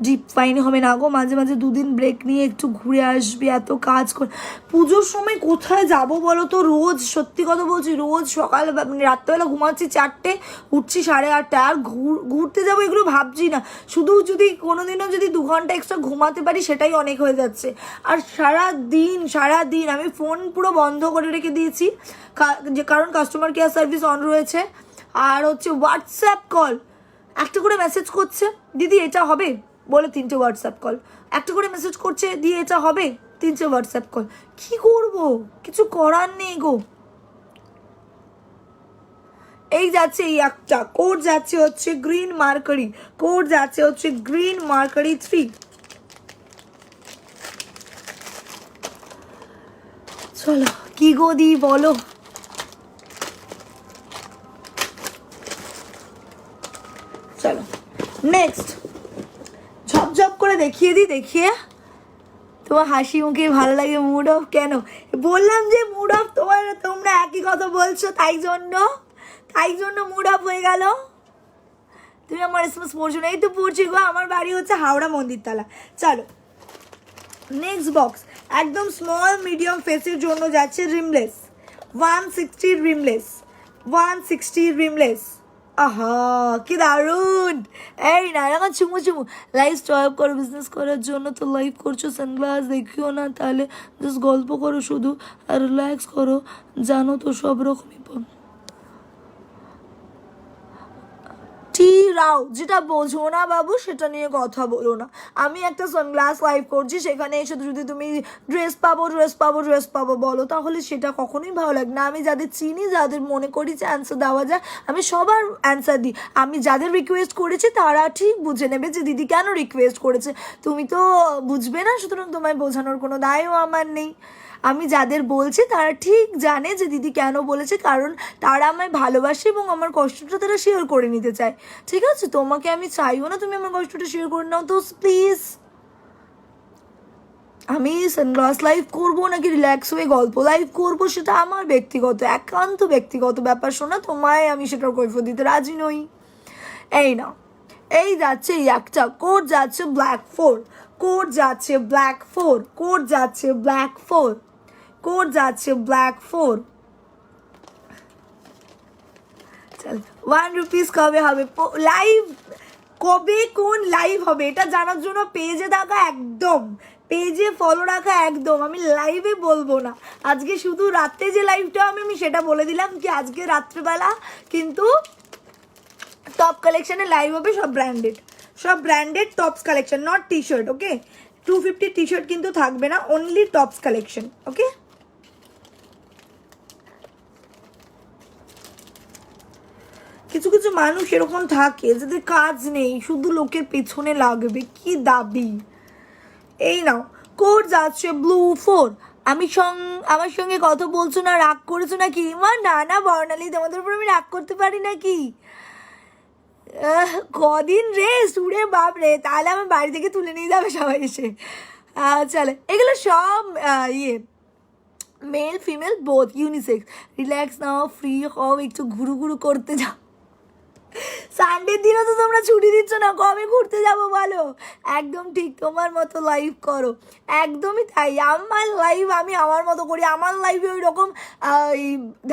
[SPEAKER 1] ডিপ ফাইন হবে না গো, মাঝে মাঝে 2 দিন ব্রেক নিয়ে একটু ঘুরে আসবি, এত কাজ করে পুজোর সময় কোথায় যাব বলো তো? রোজ সত্যি কথা বলছি, রোজ সকাল মানে রাত্রেবেলা ঘুমাচ্ছি 4টে, উঠছি 8:30, আর ঘুরতে যাবো এগুলো ভাবছি না। শুধু যদি কোনোদিনও যদি 2 ঘন্টা এক্সট্রা ঘুমাতে পারি সেটাই অনেক হয়ে যাচ্ছে। আর সারাদিন আমি ফোন পুরো বন্ধ করে রেখে দিয়েছি, যে কারণ কাস্টমার কেয়ার সার্ভিস অন রয়েছে, আর হচ্ছে হোয়াটসঅ্যাপ কল একটা করে মেসেজ করছে, দিদি এটা হবে বলে 3টে হোয়াটসঅ্যাপ কল, একটা করে মেসেজ করছে দিয়ে এটা হবে, 3টে হোয়াটসঅ্যাপ কল। কি করব, কিছু করার নেই গো। এই যাচ্ছে এই একটা কোড যাচ্ছে হচ্ছে গ্রিন মার্কারি, কোড যাচ্ছে হচ্ছে গ্রিন মার্কারি 3। চলো কি গো দি বলো। চলো নেক্সট ঝপঝপ করে দেখিয়ে দিই, দেখিয়ে তোমার হাসি মুখে ভালো লাগে। মুড অফ কেন বললাম যে মুড অফ, তোমরা একই কথা বলছো, তাই জন্য মুড অফ হয়ে গেল। তুমি আমার এসএমএস পড়ছো না? এই তো পড়ছি গো, আমার বাড়ি হচ্ছে হাওড়া মন্দিরতলা। চলো নেক্সট বক্স একদম স্মল মিডিয়াম ফেসের জন্য যাচ্ছে রিমলেস 160 রিমলেস 160 রিমলেস। আহা কি দারুণ। এই না এখন চুমু লাইভ স্টপ করো, বিজনেস করার জন্য তো লাইভ করছো, সানগ্লাস দেখিও না, তাহলে জাস্ট গল্প করো শুধু আর রিল্যাক্স করো, জানো তো সব রকমই টি রাও যেটা বোঝো না বাবু সেটা নিয়ে কথা বলো না। আমি একটা সানগ্লাস লাইভ করছি, সেখানে এসে যদি তুমি ড্রেস পাবো বলো, তাহলে সেটা কখনোই ভালো লাগে না। আমি যাদের চিনি, যাদের মনে করি যে অ্যান্সার দেওয়া যায়, আমি সবার অ্যান্সার দিই। আমি যাদের রিকোয়েস্ট করেছি তারা ঠিক বুঝে নেবে যে দিদি কেন রিকোয়েস্ট করেছে, তুমি তো বুঝবে না, সুতরাং তোমায় বোঝানোর কোনো দায়ও আমার নেই। আমি যাদের বলছি তারা ঠিক জানে যে দিদি কেন বলেছে, কারণ তারা আমায় ভালোবাসে এবং আমার কষ্টটা তারা শেয়ার করে নিতে চায়। ঠিক আছে, তোমাকে আমি চাইও না তুমি আমার কষ্টটা শেয়ার করে নাও, তো প্লিজ। আমি সানগ্লাস লাইভ করবো নাকি রিল্যাক্স হয়ে গল্প লাইভ করবো সেটা আমার ব্যক্তিগত, একান্ত ব্যক্তিগত ব্যাপার। শোনা, তোমায় আমি সেটার কৈফিয়ত দিতে রাজি নই। এই না, এই যাচ্ছে এই একটা কোড যাচ্ছে ব্ল্যাক 4, কোড যাচ্ছে ব্ল্যাক 4, কোড যাচ্ছে ব্ল্যাক 4, কোড যাচ্ছে ব্ল্যাক 4। চল 1 রুপিস কবে হবে লাইভ, কবে কোন লাইভ হবে এটা জানার জন্য পেজে থাকা একদম, পেজে ফলো রাখা একদম। আমি লাইভে বলবো না আজকে, শুধু রাত্রে যে লাইভটা আমি সেটা বলে দিলাম কি আজকে রাত্রেবেলা কিন্তু টপ কালেকশনে লাইভ হবে, সব branded tops collection, not T shirt. Okay 250 T shirt কিন্তু থাকবে না, অনলি টপস কালেকশন। ওকে কিছু কিছু মানুষ এরকম থাকে যাদের কাজ নেই, শুধু লোকের পেছনে লাগবে, কি দাবি। এই নাও কোড যাচ্ছে ব্লু 4। আমার সঙ্গে কথা বলছো না, রাগ করেছো নাকি? না বর্ণালী, তোমাদের উপর আমি রাগ করতে পারি নাকি? কদিন রে সুরে বাপ রে, তাহলে আমার বাড়ি থেকে তুলে নিয়ে যাবে সবাই এসে। চলে এগুলো সব male female both, unisex. Relax নাও, ফ্রি হও, একটু ঘুরু করতে যাও। সানডের দিনও তো তোমরা ছুটি দিচ্ছ না, কবে ঘুরতে যাবো বলো? একদম ঠিক, তোমার মতো লাইভ করো, একদমই তাই। আমার লাইভ আমি আমার মতো করি, আমার লাইভে ওই রকম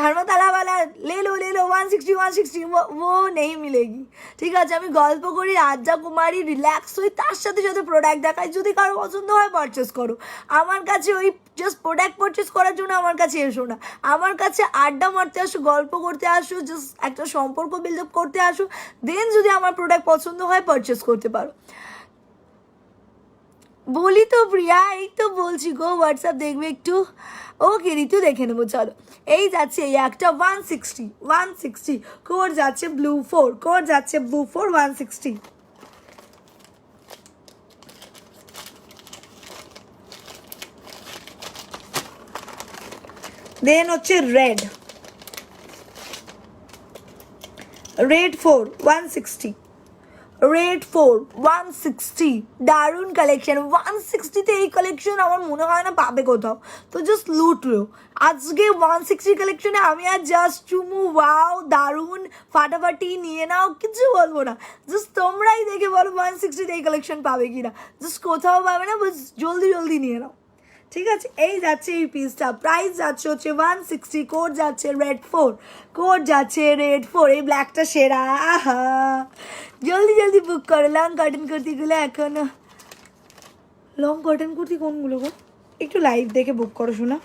[SPEAKER 1] ধর্মতলাওয়ালা লেলো 160 ও নেই মিলেগি। ঠিক আছে, আমি গল্প করি, রাজা কুমারী, রিল্যাক্স হই, তার সাথে সাথে প্রোডাক্ট দেখাই। যদি কারো পছন্দ হয় পারচেস করো, আমার কাছে ওই জাস্ট প্রোডাক্ট পারচেস করার জন্য আমার কাছে এসো না, আমার কাছে আড্ডা মারতে আসো, গল্প করতে আসো, জাস্ট একটা সম্পর্ক বিল্ড আপ করতে আসো। দেন যদি আমার প্রোডাক্ট পছন্দ হয় পারচেস করতে পারো। বলি তো প্রিয়া, এই তো বলছি গো, হোয়াটসঅ্যাপ দেখবে একটু। ওকে ঋতু দেখে নেবো। চলো এই যাচ্ছে এই একটা 160 কোড যাচ্ছে ব্লু 4, কোড যাচ্ছে ব্লু 4 160। দেন হচ্ছে রেড 4 160, রেড 4 160। দারুণ কালেকশন, 160তে এই কালেকশন আমার মনে হয় না পাবে কোথাও, তো জাস্ট লুটলো আজকে 160 কালেকশনে। আমি আর জাস্ট চুমু, ওয়াও দারুণ, ফাটাফাটি নিয়ে নাও, কিছু বলবো না, জাস্ট তোমরাই দেখে বলো 160তে এই কালেকশন পাবে কিনা। জাস্ট কোথাও পাবে না, বাস জলদি নিয়ে নাও। ঠিক আছে, এই যাচ্ছে এই পিসটা, প্রাইস যাচ্ছে হচ্ছে 160, কোড যাচ্ছে রেড 4, কোড যাচ্ছে রেড 4। এই ব্ল্যাকটা সেরা, আহা জলদি বুক করো। লং কটন কুর্তিগুলো এখনো, লং কটন কুর্তি কোনগুলো গো? একটু লাইভ দেখে বুক করো শোনা।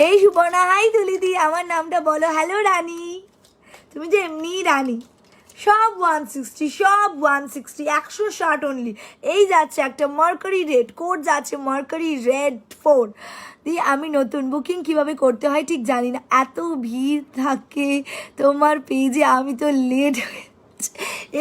[SPEAKER 1] এই সুপর্ণা, হাই তুলিদি, আমার নামটা বলো। হ্যালো রানী, তুমি যে এমনি রানী, সব 160, সব 160, 160 অনলি। এই যাচ্ছে একটা মার্কারি রেড, কোড যাচ্ছে মার্কারি রেড 4 দিয়ে। আমি নতুন বুকিং কিভাবে করতে হয় ঠিক জানি না, এত ভিড় থাকে তোমার পেজে, আমি তো লেট হয়ে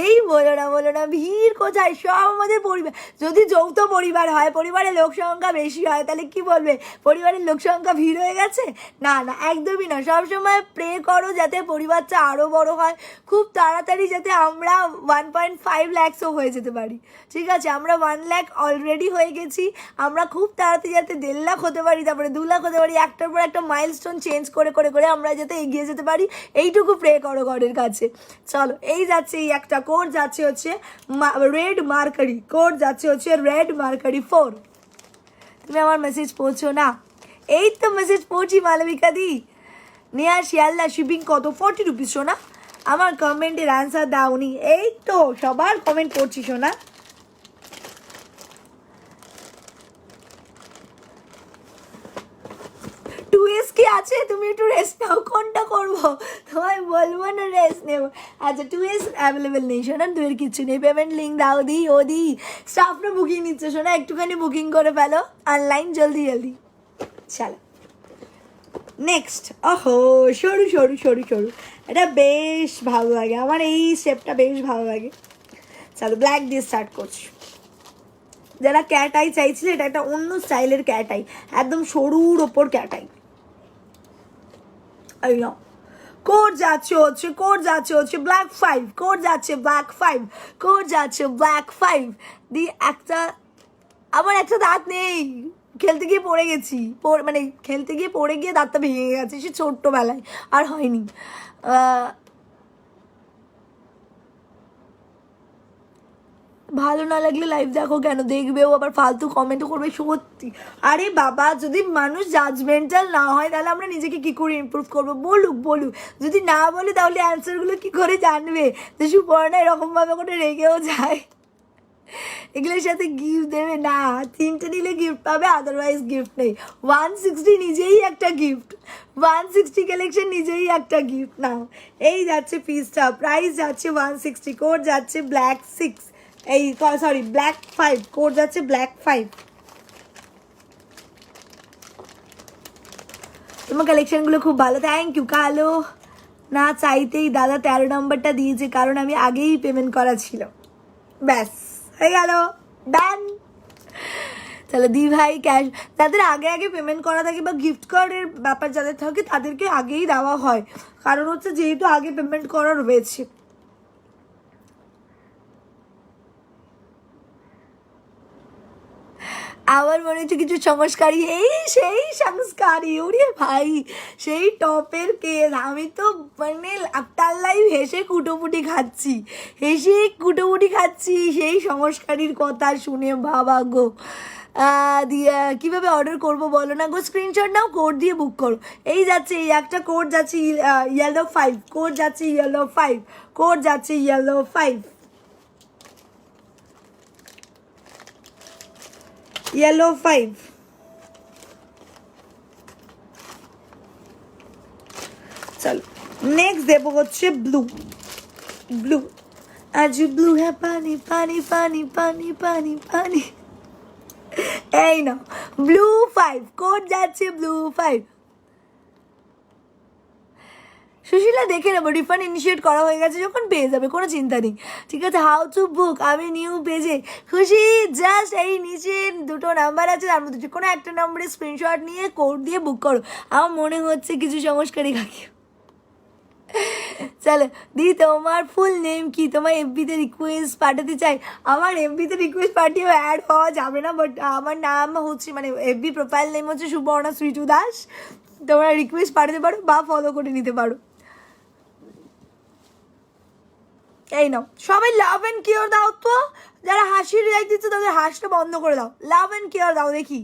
[SPEAKER 1] এই বলো না ভিড় কোথায়, সব আমাদের পরিবার। যদি যৌথ পরিবার হয়, পরিবারের লোক সংখ্যা বেশি হয়, তাহলে কি বলবে পরিবারের লোক সংখ্যা ভিড় হয়ে গেছে? না না, একদমই না। সবসময় প্রে করো যাতে পরিবারটা আরও বড় হয়, খুব তাড়াতাড়ি যাতে আমরা 1.5 লাখসও হয়ে যেতে পারি। ঠিক আছে, আমরা 1 লাখ অলরেডি হয়ে গেছি, আমরা খুব তাড়াতাড়ি যাতে 1.5 লাখ হতে পারি, তারপরে 2 লাখ হতে পারি, একটার পর একটা মাইলস্টোন চেঞ্জ করে করে করে আমরা যাতে এগিয়ে যেতে পারি, এইটুকু প্রে করো গডের কাছে। চলো, এই যাচ্ছে এই একটা কোড যাচ্ছে হচ্ছে রেড মার্কারি, কোড যাচ্ছে হচ্ছে রেড মার্কারি 4। তুমি আমার মেসেজ পৌঁছো না? এই তো মেসেজ পৌঁছি মালবিকা দি। নেহা শিয়ালদা শিপিং কত? 40 রুপিস শোনা। আমার কমেন্টের অ্যান্সার দাওনি। এই তো সবার কমেন্ট পড়ছি শোনা। কি আছে, তুমি একটু রেস্ট নাও। কোনটা করবো তোমায় বলবো না, রেস্ট নেবো। আচ্ছা 2S অ্যাভেলেবেল নেই শোনা, 2 কিচ্ছু নেই। পেমেন্ট লিঙ্ক দাও দি, ও দি স্টাফরা বুকিং নিচ্ছে শোনা, একটুখানি বুকিং করে ফেলো অনলাইন, জলদি জলদি। চলো নেক্সট। ওহো, সরু সরু সরু সরু, এটা বেশ ভালো লাগে আমার, এই স্টেপটা বেশ ভালো লাগে। চলো ব্ল্যাক দিয়ে স্টার্ট করছি। যারা ক্যাট আই চাইছিল, এটা একটা অন্য স্টাইলের ক্যাট আই, একদম সরুর ওপর ক্যাট আই। কোড যাচ্ছে হচ্ছে, কোড যাচ্ছে হচ্ছে ব্ল্যাক 5, কোড যাচ্ছে ব্ল্যাক 5, কোড যাচ্ছে ব্ল্যাক 5 দি। একটা আমার একটা দাঁত নেই, খেলতে গিয়ে পড়ে গেছি, মানে খেলতে গিয়ে পড়ে গিয়ে দাঁতটা ভেঙে গেছে, সে ছোট্টবেলায়, আর হয়নি। ভালো না লাগলে লাইভ দেখো কেন? দেখবেও আবার ফালতু কমেন্টও করবে সত্যি। আরে বাবা, যদি মানুষ জাজমেন্টাল না হয় তাহলে আমরা নিজেকে কি করে ইমপ্রুভ করবো? বলুক বলুক, যদি না বলে তাহলে অ্যান্সারগুলো কি করে জানবে? যে সুপর্ণা এরকমভাবে করে রেগেও যায়, এগুলোর সাথে গিফট দেবে না, 3টে নিলে গিফট পাবে, আদারওয়াইজ গিফট নেই। 160 নিজেই একটা গিফট, 160 কালেকশন নিজেই একটা গিফট। নাও, এই যাচ্ছে পিসটা, প্রাইস যাচ্ছে 160, কোড যাচ্ছে ব্ল্যাক 6, এই সরি ব্ল্যাক 5, কোড যাচ্ছে ব্ল্যাক 5। তোমার কালেকশনগুলো খুব ভালো, থ্যাংক ইউ। কালো না চাইতেই দাদা 13 নম্বরটা দিয়েছে, কারণ আমি আগেই পেমেন্ট করা ছিল। ব্যাস হয়ে গেল, ডান। তাহলে দি ভাই ক্যাশ, যাদের আগে আগে পেমেন্ট করা থাকে বা গিফট কার্ডের ব্যাপার যাদের থাকে তাদেরকে আগেই দেওয়া হয়, কারণ হচ্ছে যেহেতু আগে পেমেন্ট করা রয়েছে। আমার মনে হচ্ছে কিছু সংস্কারী, এই সেই সংস্কারী, ওরে ভাই সেই টপের কেস। আমি তো মানে আপনার লাইভ হেসে কুটোপুটি খাচ্ছি, হেসে কুটোপুটি খাচ্ছি সেই সংস্কারীর কথা শুনে। বাবা গো, দিয়ে কীভাবে অর্ডার করবো বলো না গো? স্ক্রিনশট নাও, কোড দিয়ে বুক করো। এই যাচ্ছে এই একটা কোড যাচ্ছে ইয়েলো 5, কোড যাচ্ছে ইয়েলো 5, কোড যাচ্ছে ইয়েলো 5, ইয়েলো 5। চলো নেক্সট দেবো হচ্ছে ব্লু। ব্লু আজ ব্লু হ্যাঁ, পানি পানি পানি পানি পানি পানি। এই না, ব্লু 5, কোড যাচ্ছে ব্লু 5। সুশীলা দেখে নেবো, রিফান্ড ইনিশিয়েট করা হয়ে গেছে যখন পেয়ে যাবে, কোনো চিন্তা নেই। ঠিক আছে, হাউ টু বুক, আমি নিউ পেজে। খুশি, জাস্ট এই নিচে 2টো নাম্বার আছে, তার মধ্যে যে কোনো একটা নাম্বারে স্ক্রিনশট নিয়ে কোড দিয়ে বুক করো। আমার মনে হচ্ছে কিছু সংস্কারী কাকে। চলো দি, তোমার ফুল নেম কি? তোমার এফবিতে রিকোয়েস্ট পাঠাতে চাই। আমার এফবিতে রিকোয়েস্ট পাঠিয়েও অ্যাড হওয়া যাবে না, বাট আমার নাম হচ্ছে মানে এফবি প্রোফাইল নেম হচ্ছে সুপর্ণা সুইটু দাস। তোমরা রিকোয়েস্ট পাঠাতে পারো বা ফলো করে নিতে পারো। এই নাও, সবাই লাভ অ্যান্ড কেয়ার দাও তো। যারা হাসির রিয়াক্ট দিচ্ছে তাদের হাসটা বন্ধ করে দাও, লাভ অ্যান্ড কেয়ার দাও। দেখি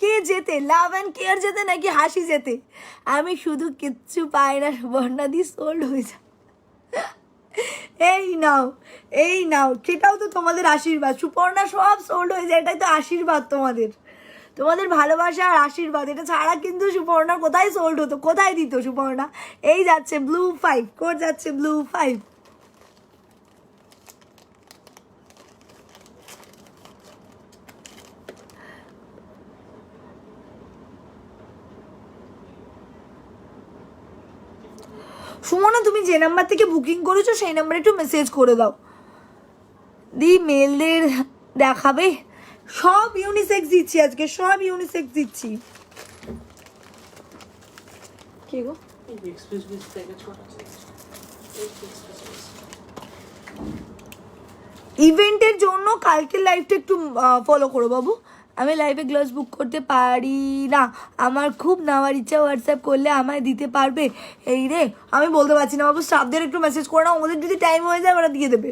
[SPEAKER 1] কে জেতে, লাভ অ্যান্ড কেয়ার জেতে নাকি হাসি জেতে? আমি শুধু কিচ্ছু পাই না, সুবর্ণা দি সোল্ড হয়ে যায়। এই নাও, এই নাও, সেটাও তো তোমাদের আশীর্বাদ। সুপর্ণা সব সোল্ড হয়ে যায়, এটাই তো আশীর্বাদ তোমাদের, তোমাদের ভালোবাসা আর আশীর্বাদ। এটা ছাড়া কিন্তু সুপর্ণা কোথায় সোল্ড হতো, কোথায় দিত সুপর্ণা? এই যাচ্ছে ব্লু 5, কোড যাচ্ছে ব্লু 5। সুমনা তুমি যে নাম্বার থেকে বুকিং করেছো সেই নাম্বারে একটু মেসেজ করে দাও। দি মেলদের দেখাবে, সব ইউনিসেক্স দিচ্ছি আজকে, সব ইউনিসেক্স দিচ্ছি। কি গো
[SPEAKER 2] এই এক্সপ্রেস বিস প্যাকেজ করা আছে।
[SPEAKER 1] ইভেন্টের জন্য কালকে লাইভটা একটু ফলো করো বাবু। আমি লাইভে গ্লাস বুক করতে পারি না, আমার খুব নেওয়ার ইচ্ছা, হোয়াটসঅ্যাপ করলে আমায় দিতে পারবে? এই রে আমি বলতে পারছি না বাবু, স্টাফদের একটু মেসেজ করে নাও, ওদের যদি টাইম হয়ে যায় ওরা দিয়ে দেবে।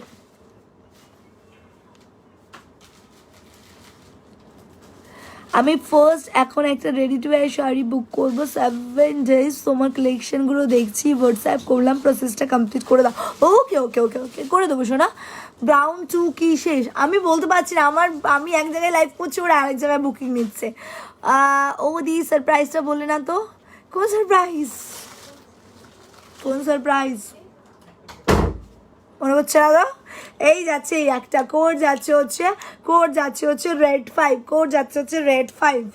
[SPEAKER 1] আমি ফার্স্ট এখন একটা রেডি টু ওয়্যার শাড়ি বুক করবো 7 ডেজ, তোমার কালেকশনগুলো দেখছি, হোয়াটসঅ্যাপ করলাম, প্রসেসটা কমপ্লিট করে দাও। ওকে ওকে ওকে ওকে করে দেবো শোনা। ব্রাউন 2 কি শেষ? আমি বলতে পারছি না, আমি এক জায়গায় লাইভ করছি, ওরা আরেক জায়গায় বুকিং নিচ্ছে। ও দি সারপ্রাইজটা বলে না তো, কোন সারপ্রাইজ? কোন সারপ্রাইজ মনে হচ্ছে না তো? এই যাচ্ছে এই একটা কোড যাচ্ছে হচ্ছে রেড 5, কোড যাচ্ছে হচ্ছে রেড 5,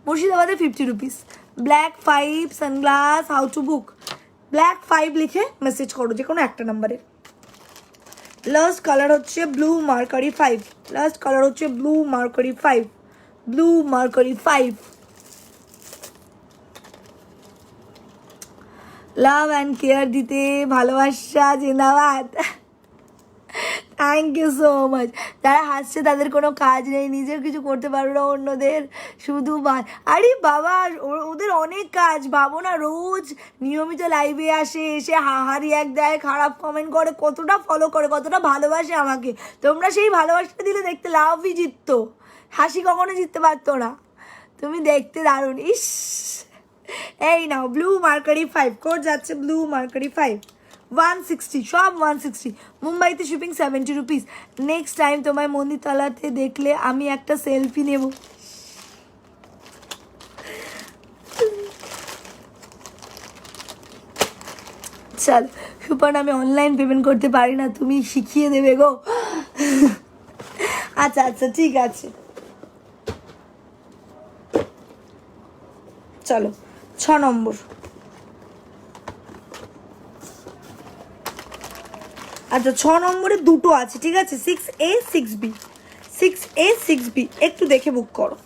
[SPEAKER 1] মুর্শিদাবাদে 50 rupees. Black 5 sunglass, how to book? Black 5 লিখে মেসেজ করো যে কোনো একটা নাম্বারে। লাস্ট কালার হচ্ছে ব্লু মার্কারি 5, লাস্ট কালার হচ্ছে blue mercury 5, blue mercury 5। Love and care দিতে ভালোবাসা, জিন্দাবাদ। Thank you so much. যারা হাসছে তাদের কোনো কাজ নেই, নিজের কিছু করতে পারো না, অন্যদের শুধু আরে বাবা ওদের অনেক কাজ, ভাবো না, রোজ নিয়মিত লাইভে আসে, এসে হাহারি এক দেয়, খারাপ কমেন্ট করে, কতটা ফলো করে, কতটা ভালোবাসে আমাকে। তোমরা সেই ভালোবাসাটা দিলে দেখতে লাভই জিততো, হাসি কখনো জিততে পারতো না। তুমি দেখতে দারুণ, ইস। এই নাও ব্লু মার্কারি 5, কোড যাচ্ছে ব্লু মার্কারি 5, 160, সব 160। মুম্বাইতে শিপিং 70 রুপিস। নেক্সট টাইম তোমায় মন্দিরতলাতে দেখলে আমি একটা সেলফি নেব। চল সুপার, আমি অনলাইন পেমেন্ট করতে পারি না, তুমি শিখিয়ে দেবে গো। আচ্ছা আচ্ছা ঠিক আছে, চলো 6 নম্বর। আচ্ছা 6 নম্বরে দুটো আছে, ঠিক আছে, 6A 6B, 6A 6B, একটু দেখে বুক করো।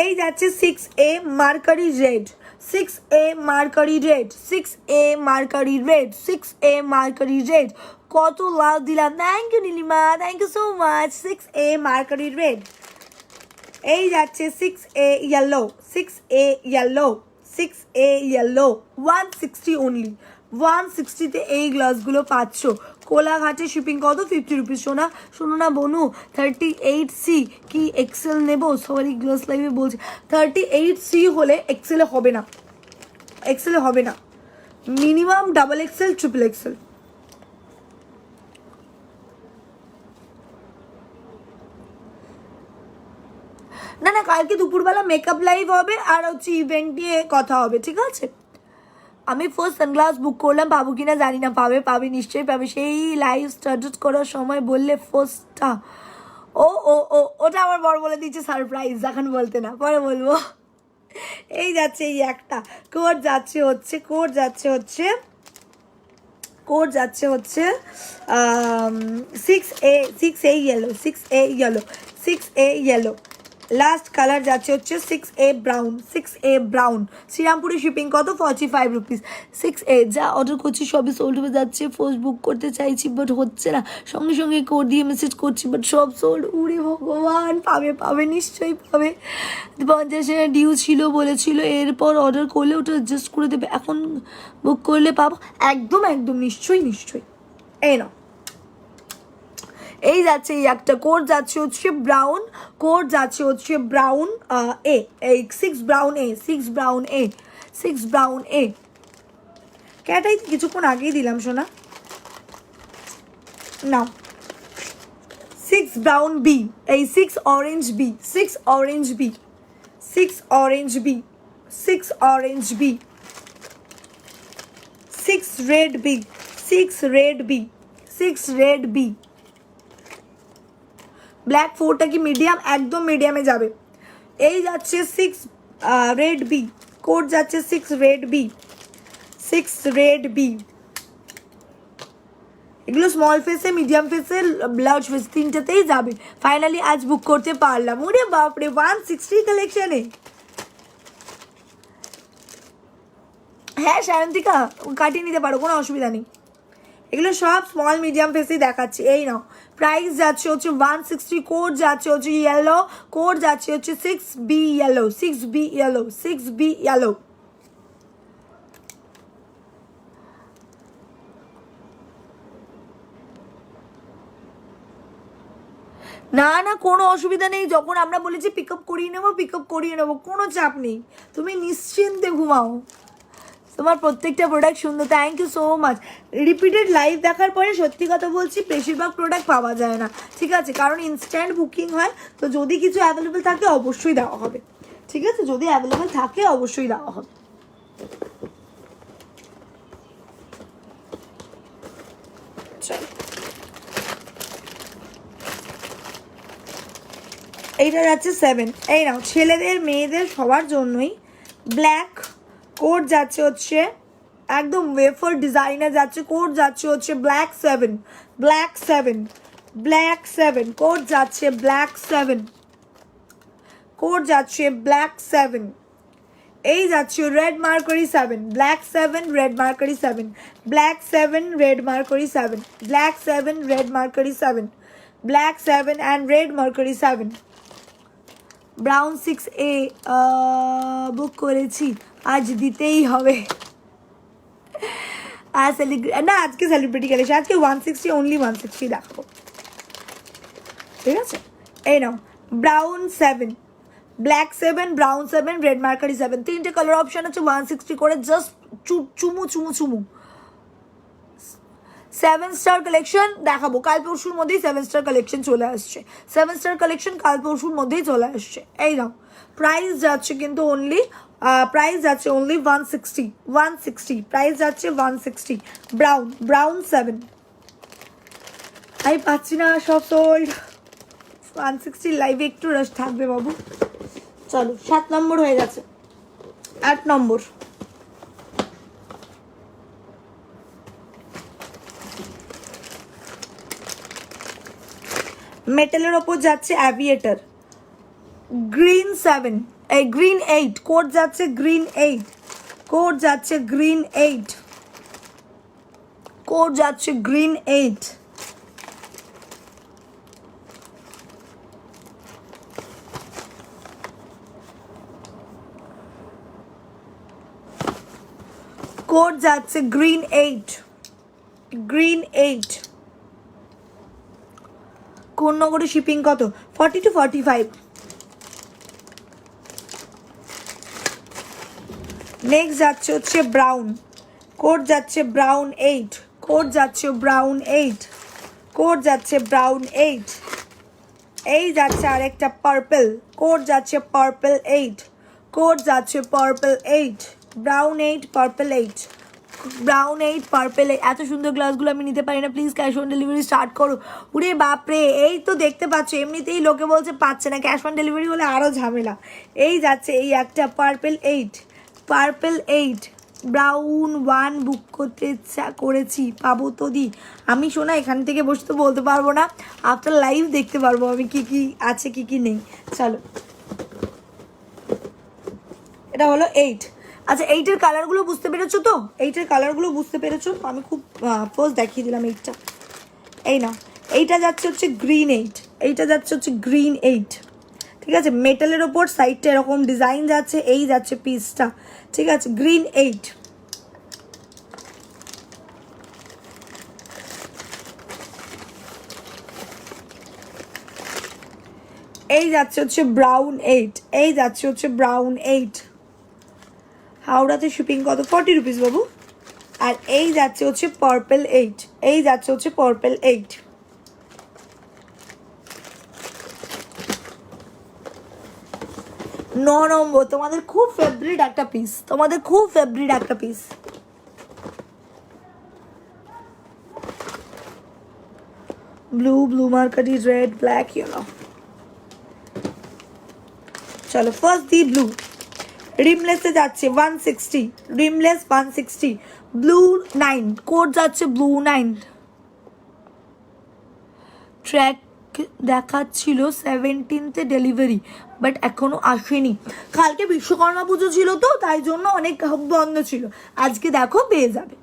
[SPEAKER 1] এই যাচ্ছে 6A mercury red, 6A mercury red, 6A mercury red, 6A mercury red. কত লাভ দিলাম, thank you Nilima, thank you so much. 6A mercury red. এই যাচ্ছে 6A yellow, 6A yellow, 6A yellow, 160 only, 160-তে এই গ্লাসগুলো পাচ্ছ। কোলাঘাটে শিপিং কত? 50 রুপিস। শোনো না বনু, 38C কি এক্সেল নেবো? সরি গ্লাস লাইভে বলছি, 38C হলে এক্সেলে হবে না, এক্সেলে হবে না, minimum double XL, triple Excel. না না, কালকে দুপুরবেলা মেকআপ লাইভ হবে আর হচ্ছে ইভেন্ট নিয়ে কথা হবে, ঠিক আছে? আমি ফার্স্ট সানগ্লাস বুক করলাম, পাবো কিনা জানি না, পাবে নিশ্চয়ই পাবে। সেই লাইভ স্টার্ট করার সময় বললে ফার্স্টটা, ওটা আমার বড় বলে দিচ্ছে সারপ্রাইজ, এখন বলতে না, পরে বলবো। এই যাচ্ছে এই একটা কোড যাচ্ছে হচ্ছে 6A yellow, 6A yellow, 6A yellow. Last colour যাচ্ছে হচ্ছে 6A brown, 6A brown. শ্রীরামপুরে shipping কত? 45 রুপিস। 6A যা অর্ডার করছি সবই সোল্ড হয়ে যাচ্ছে, ফার্স্ট বুক করতে চাইছি বাট হচ্ছে না, সঙ্গে সঙ্গে কোড দিয়ে মেসেজ করছি বাট সব সোল্ড। উড়ে ভগবান, পাবে নিশ্চয়ই পাবে। 50 ডিউ ছিল বলেছিল, এরপর অর্ডার করলে ওটা অ্যাডজাস্ট করে দেবে, এখন বুক করলে পাবো। একদম নিশ্চয়ই। এই নাও, এই যাচ্ছে এই একটা কোড যাচ্ছে হচ্ছে ব্রাউন, কোড যাচ্ছে হচ্ছে ব্রাউন এ, এই 6 ব্রাউন এ, 6 ব্রাউন এ, 6 ব্রাউন এ। ক্যাটাই কিছুক্ষণ আগেই দিলাম শোনা, নাও 6 ব্রাউন বি, এই 6 orange B, 6 orange B, 6 orange B, 6 orange B, 6 red B, 6 red B, 6 red B. Black 4টা কি মিডিয়াম? একদম মিডিয়ামে যাবে। এই যাচ্ছে 6 রেড বি, কোড যাচ্ছে 6 রেড বি, 6 রেড বি। এগুলো স্মল ফেসে, মিডিয়াম ফেসে, লার্জ ফেস তিনটাতেই যাবে। ফাইনালি আজ বুক করতে পারলাম। ওরে বাপরে 160 কালেকশনে। হ্যাঁ সায়ন্তিকা কাটিয়ে নিতে পারো, কোনো অসুবিধা নেই। এগুলো সব স্মল মিডিয়াম ফেসেই দেখাচ্ছি। এই নাও, প্রাইস যাচ্ছে হচ্ছে 160, কোড যাচ্ছে হচ্ছে ইয়েলো, কোড যাচ্ছে হচ্ছে 6B yellow, 6B yellow, 6B yellow. না না কোনো অসুবিধা নেই, যখন আমরা বলেছি পিক আপ করিয়ে নেবো, পিক আপ করিয়ে নেবো, কোনো চাপ নেই, তুমি নিশ্চিন্তে ঘুমাও। তোমার প্রত্যেকটা প্রোডাক্ট সুন্দর, thank you so much. Repeated live দেখার পরে সত্যি কথা বলছি বেশিরভাগ প্রোডাক্ট পাওয়া যায় না, ঠিক আছে, কারণ ইনস্ট্যান্ট বুকিং হয়। তো যদি কিছু অ্যাভেলেবেল থাকে অবশ্যই দেওয়া হবে, ঠিক আছে, যদি অ্যাভেলেবেল থাকে অবশ্যই দেওয়া হবে। চল, এইটা যাচ্ছে 7। এই নাও, ছেলেদের মেয়েদের সবার জন্যই ব্ল্যাক, কোড যাচ্ছে হচ্ছে একদম ওয়েফার ডিজাইনার যাচ্ছে, কোড যাচ্ছে হচ্ছে ব্ল্যাক 7, ব্ল্যাক 7, ব্ল্যাক 7, কোড যাচ্ছে ব্ল্যাক 7, কোড যাচ্ছে ব্ল্যাক 7। এই যাচ্ছে red mercury 7, black 7, red mercury 7, black 7, red mercury 7, black 7, red mercury 7, black 7 and red mercury 7। Brown 6A বুক করেছি, আজ দিতেই হবে। আর না আজকে সেলিব্রিটি কালেকশন, আজকে 160, অনলি 160 দেখাবো, ঠিক আছে। এই নাও, brown 7, black 7, brown 7, red mercury 7, তিনটে কালার অপশন আছে, 160 করে, জাস্ট চুমু চুমু চুমু। 7 স্টার কালেকশন দেখাবো কাল পরশুর মধ্যেই, 7 স্টার কালেকশন চলে আসছে, 7 স্টার কালেকশন কাল পরশুর মধ্যেই চলে আসছে। এই নাও, প্রাইস যাচ্ছে কিন্তু অনলি, প্রাইস যাচ্ছে অনলি 160, 160, প্রাইস যাচ্ছে 160। ব্রাউন, ব্রাউন 7, আমি পাচ্ছি না, সব সোল্ড। 160 লাইভে একটু রাশ থাকবে বাবু। চলো 7 নম্বর হয়ে গেছে, 8 নম্বর। মেটালের ওপর যাচ্ছে অ্যাভিয়েটার, গ্রিন 7, এই গ্রিন 8, কোড যাচ্ছে গ্রিন 8, কোড যাচ্ছে গ্রিন 8, কোড যাচ্ছে গ্রিন 8। কোড যাচ্ছে গ্রিন 8, গ্রিন 8। কোন নগরে শিপিং কত? 40 to 45। নেক্সট যাচ্ছে হচ্ছে ব্রাউন, কোড যাচ্ছে ব্রাউন 8, কোড যাচ্ছে ব্রাউন 8, কোড যাচ্ছে ব্রাউন 8। এই যাচ্ছে আরেকটা পার্পল, কোড যাচ্ছে পার্পল 8, কোড যাচ্ছে purple 8, brown 8, purple 8, brown 8, purple 8। এত সুন্দর গ্লাসগুলো আমি নিতে পারি না, please cash on delivery start করো। উরে বাপরে, এই তো দেখতে পাচ্ছ, এমনিতেই লোকে বলছে পাচ্ছে না, ক্যাশ অন ডেলিভারি হলে আরও ঝামেলা। এই যাচ্ছে এই একটা পার্পল 8, পার্পল 8, ব্রাউন 1 বুক করতে করেছি, পাবো তো দি? আমি শোনা এখান থেকে বসে তো বলতে পারবো না, আফটার লাইভ দেখতে পারবো আমি কি কি আছে কি কি নেই। চলো, এটা হলো 8। আচ্ছা, 8-এর কালারগুলো বুঝতে পেরেছো তো? 8-এর কালারগুলো বুঝতে পেরেছো? আমি খুব ফার্স্ট দেখিয়ে দিলাম 8টা। এই না, এইটা যাচ্ছে হচ্ছে গ্রিন 8, এইটা যাচ্ছে হচ্ছে গ্রিন 8, ঠিক আছে। মেটালের ওপর সাইডটা এরকম ডিজাইন যাচ্ছে, এই যাচ্ছে পিসটা, ঠিক আছে, গ্রিন 8। এই যাচ্ছে হচ্ছে ব্রাউন 8, এই যাচ্ছে হচ্ছে ব্রাউন 8। হাওড়াতে শিপিং কত? 40 রুপিস বাবু। আর এই যাচ্ছে হচ্ছে পার্পল 8, এই যাচ্ছে হচ্ছে পার্পল 8। নম্বর তোমাদের খুব ফেভারিট একটা পিস, তোমাদের খুব ফেভারিট একটা piece. Blue, blue mercury, red, black, yellow. চলো ফার্স্ট দি ব্লু, রিমলেসে যাচ্ছে 160, রিমলেস 160, ব্লু 9, কোড যাচ্ছে ব্লু 9। ট্র্যাক দেখাচ্ছিল 17th ডেলিভারি, বাট এখনো আসেনি। কালকে বিশ্বকর্মা পুজো ছিল তো, তাই জন্য অনেক বন্ধ ছিল। আজকে দেখো পেয়ে যাবে,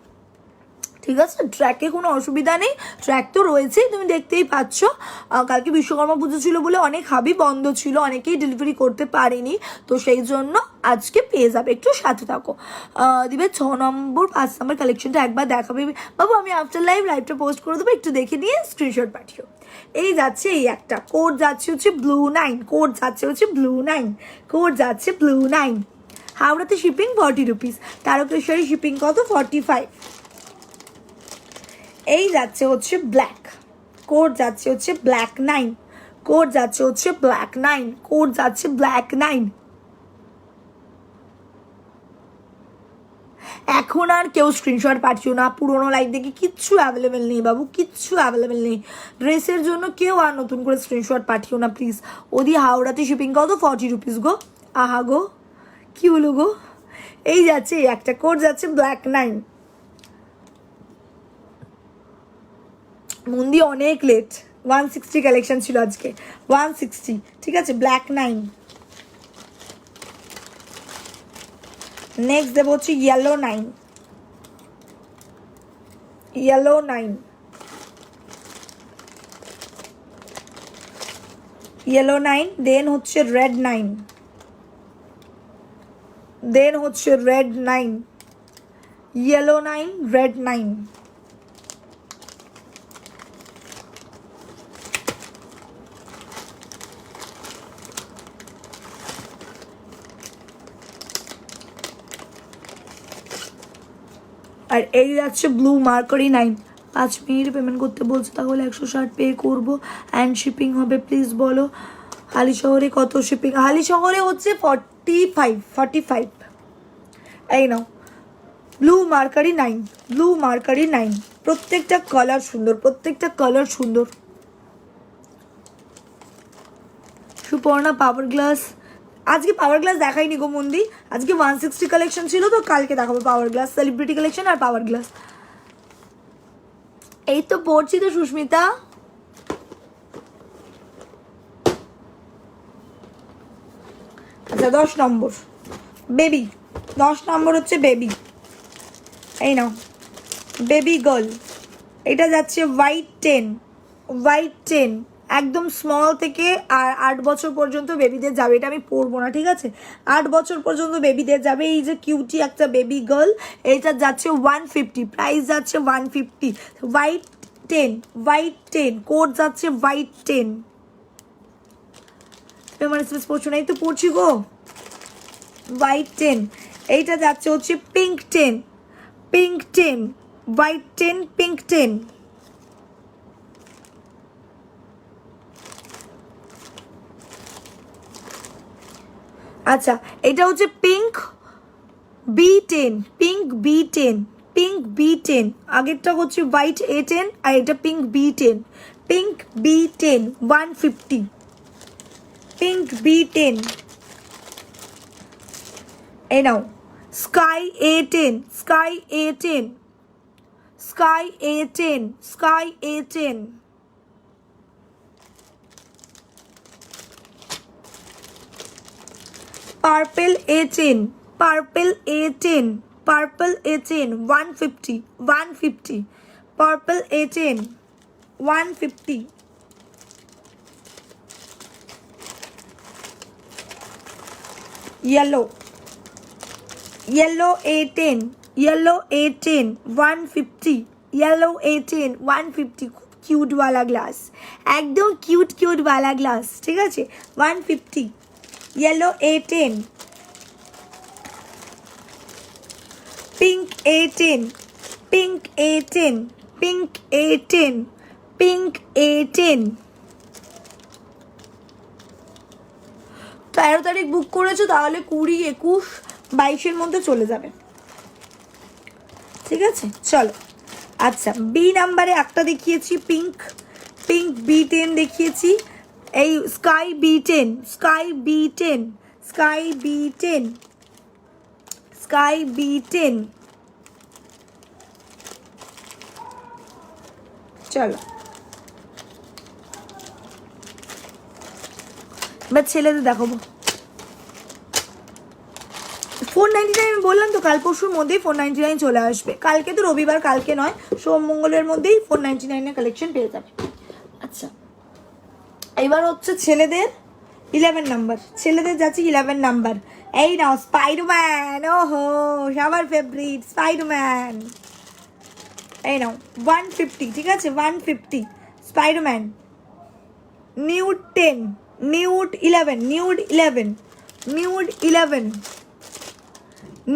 [SPEAKER 1] ঠিক আছে? ট্র্যাকে কোনো অসুবিধা নেই, ট্র্যাক তো রয়েছেই, তুমি দেখতেই পাচ্ছ। কালকে বিশ্বকর্মা পুজো ছিল বলে অনেক হাবি বন্ধ ছিল, অনেকেই ডেলিভারি করতে পারেনি, তো সেই জন্য আজকে পেয়ে যাবে। একটু সাথে থাকো। দিবে 6 নম্বর 5 নম্বর কালেকশনটা একবার দেখাবে বাবু। আমি আফটার লাইভটা পোস্ট করে দেবো, একটু দেখে নিয়ে স্ক্রিনশট পাঠিও। এই যাচ্ছে এই একটা, কোড যাচ্ছে হচ্ছে ব্লু 9, কোড যাচ্ছে হচ্ছে ব্লু 9, কোড যাচ্ছে ব্লু 9। হাওড়াতে শিপিং 40 রুপিস, তারকেশ্বরী শিপিং কত? 45। এই যাচ্ছে হচ্ছে ব্ল্যাক, কোড যাচ্ছে হচ্ছে ব্ল্যাক 9, কোড যাচ্ছে হচ্ছে ব্ল্যাক 9, কোড যাচ্ছে ব্ল্যাক 9। এখন আর কেউ স্ক্রিনশট পাঠিও না, পুরোনো লাইভ দেখে কিচ্ছু অ্যাভেলেবেল নেই বাবু, কিচ্ছু অ্যাভেলেবেল নেই। ড্রেসের জন্য কেউ আর নতুন করে স্ক্রিনশট পাঠিও না প্লিজ। ওদি হাওড়াতে শিপিং কত? 40 রুপিস গো। আহা গো, কি হলো গো? এই যাচ্ছে এই একটা, কোড যাচ্ছে ব্ল্যাক 9। মন্দি অনেক লেট, 160 কালেকশন ছিল আজকে, 160, ঠিক আছে? ব্ল্যাক 9। নেক্সট দেবো হচ্ছে ইয়েলো 9, ইয়েলো 9, ইয়েলো 9, দেন হচ্ছে রেড 9, দেন হচ্ছে রেড 9, ইয়েলো 9, রেড 9। আর এই যাচ্ছে ব্লু মার্কারি 9। 5 মিনিট পেমেন্ট করতে বলছে, তাহলে 160 পে করবো, অ্যান্ড শিপিং হবে প্লিজ বলো। হালি শহরে কত শিপিং? হালি শহরে হচ্ছে 45। এই নাও ব্লু মার্কারি 9, ব্লু মার্কারি 9। প্রত্যেকটা কালার সুন্দর, প্রত্যেকটা কালার সুন্দর। সুপর্ণা পাওয়ার গ্লাস, আজকে পাওয়ার গ্লাস দেখাইনি গো মন্দি, আজকে 160 কালেকশন ছিল তো, কালকে দেখাবো পাওয়ার গ্লাস, সেলিব্রিটি কালেকশন আর পাওয়ার গ্লাস। এই তো পড়ছি তো সুস্মিতা। আচ্ছা 10 নম্বর বেবি, 10 নম্বর হচ্ছে বেবি। এই নাও বেবি গার্ল, এটা যাচ্ছে হোয়াইট 10, হোয়াইট 10, একদম স্মল থেকে আর 8 বছর পর্যন্ত বেবিদের যাবে। এটা আমি পরবো না, ঠিক আছে? 8 বছর পর্যন্ত বেবিদের যাবে। এই যে কিউটি একটা বেবি গার্ল, এটা যাচ্ছে 150, প্রাইস যাচ্ছে 150। হোয়াইট 10, হোয়াইট 10, কোড যাচ্ছে হোয়াইট 10। আমার স্পেস পড়ছো না, এই তো পড়ছি গো। হোয়াইট 10, এইটা যাচ্ছে হচ্ছে পিঙ্ক 10, পিঙ্ক 10, হোয়াইট 10, পিঙ্ক 10। আচ্ছা এটা হচ্ছে pink B10, pink B10, pink B10। আগেরটা হচ্ছে হোয়াইট A10 আর এটা pink B10, pink B10 150, pink B10। এই নাও sky A10, sky A10, sky A10, sky A10। Purple A10, purple A10, purple A10 150, 150, purple A10 150। Yellow, yellow A10, yellow A10 150, yellow A10 150। খুব cute वाला glass, একদম cute cute वाला glass, ঠিক আছে? 150, yellow A10। Pink A10, pink A10, pink A10, pink A10। 13 তারিখ বুক করেছো, তাহলে 20, 21, 22-এর মধ্যে চলে যাবে, ঠিক আছে? চলো আচ্ছা বি নাম্বারে একটা দেখিয়েছি পিঙ্ক, পিঙ্ক B10 দেখিয়েছি। এই sky B10, sky B10, sky B10, sky B10। চলো এবার ছেলেদের দেখাবো। 499 আমি বললাম তো কাল পরশুর মধ্যেই 499 চলে আসবে। কালকে তো রবিবার, কালকে নয়, সোম মঙ্গলের মধ্যেই 499 এর কালেকশন পেয়ে যাবে। আচ্ছা এবার হচ্ছে ছেলেদের 11 নাম্বার, ছেলেদের যাচ্ছে 11 নাম্বার। এই নাও স্পাইডারম্যান, ওহো সবার ফেভারিট স্পাইডারম্যান। এই নাও 150, ঠিক আছে 150 Spiderman. Nude 10, nude 11, nude 11, nude 11,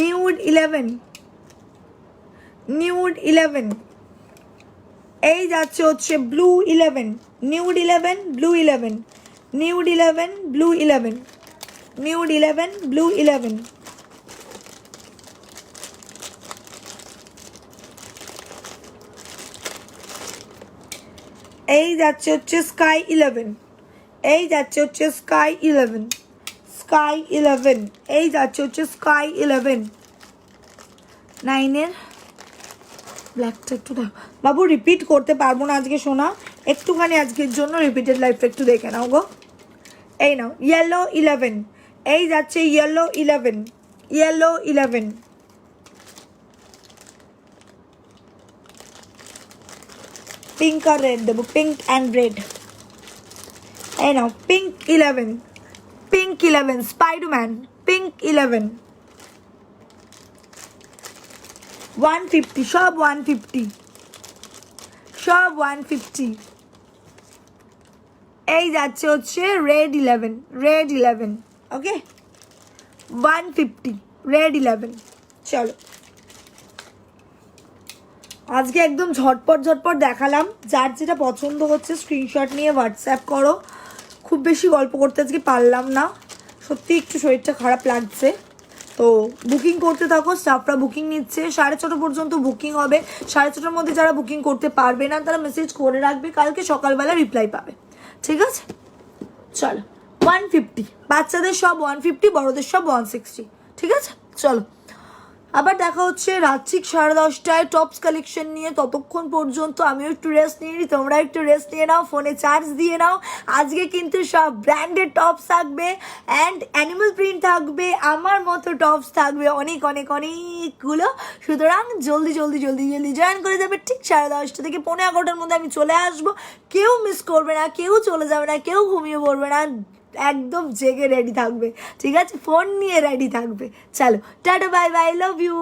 [SPEAKER 1] nude 11, nude 11। এই যাচ্ছে হচ্ছে blue 11, nude 11, blue 11, nude 11, blue 11, nude 11, blue 11। এই যাচ্ছে হচ্ছে স্কাই 11, এই যাচ্ছে হচ্ছে স্কাই 11, স্কাই 11। এই যাচ্ছে হচ্ছে স্কাই 11। 9-এর ব্ল্যাকটা একটু দাও বাবু, রিপিট করতে পারবো না আজকে সোনা, একটুখানি আজকের জন্য রিপিটেড লাইফটা একটু দেখে নাও গো। এই নাও ইয়েলো 11, এই যাচ্ছে ইয়েলো 11, ইয়েলো 11। পিঙ্ক আর রেড দেবো, পিঙ্ক অ্যান্ড রেড। এই নাও পিঙ্ক 11, পিঙ্ক 11 স্পাইডারম্যান, পিঙ্ক 11। 150 সব 150, সব 150। এই যাচ্ছে হচ্ছে রেড 11, রেড 11, ওকে 150 রেড 11। চলো আজকে একদম ঝটপট ঝটপট দেখালাম, যার যেটা পছন্দ হচ্ছে স্ক্রিনশট নিয়ে হোয়াটসঅ্যাপ করো। খুব বেশি গল্প করতে আজকে পারলাম না, সত্যি একটু শরীরটা খারাপ লাগছে। তো বুকিং করতে থাকো, স্টাফরা বুকিং নিচ্ছে, 6:30 পর্যন্ত বুকিং হবে। 6:30-টার মধ্যে যারা বুকিং করতে পারবে না তারা মেসেজ করে রাখবে, কালকে সকালবেলা রিপ্লাই পাবে, ঠিক আছে? চলো 150, বাচ্চাদের সব 150, বড়দের সব 160, ঠিক আছে? চলো আবার দেখা হচ্ছে রাত ঠিক 10:30টায় টপস কালেকশন নিয়ে। ততক্ষণ পর্যন্ত আমিও একটু রেস্ট নিয়ে নিই, তোমরা একটু রেস্ট নিয়ে নাও, ফোনে চার্জ দিয়ে নাও। আজকে কিন্তু সব ব্র্যান্ডেড টপস থাকবে অ্যান্ড অ্যানিমাল প্রিন্ট থাকবে, আমার মতো টপস থাকবে অনেক অনেক অনেকগুলো। সুতরাং জলদি জলদি জলদি জলদি জয়েন করে যাবে। ঠিক 10:30 থেকে 11:15-টার মধ্যে আমি চলে আসবো। কেউ মিস করবে না, কেউ চলে যাবে না, কেউ ঘুমিয়ে পড়বে না, একদম জেগে রেডি থাকবে, ঠিক আছে? ফোন নিয়ে রেডি থাকবে। চলো tata bye bye, love you.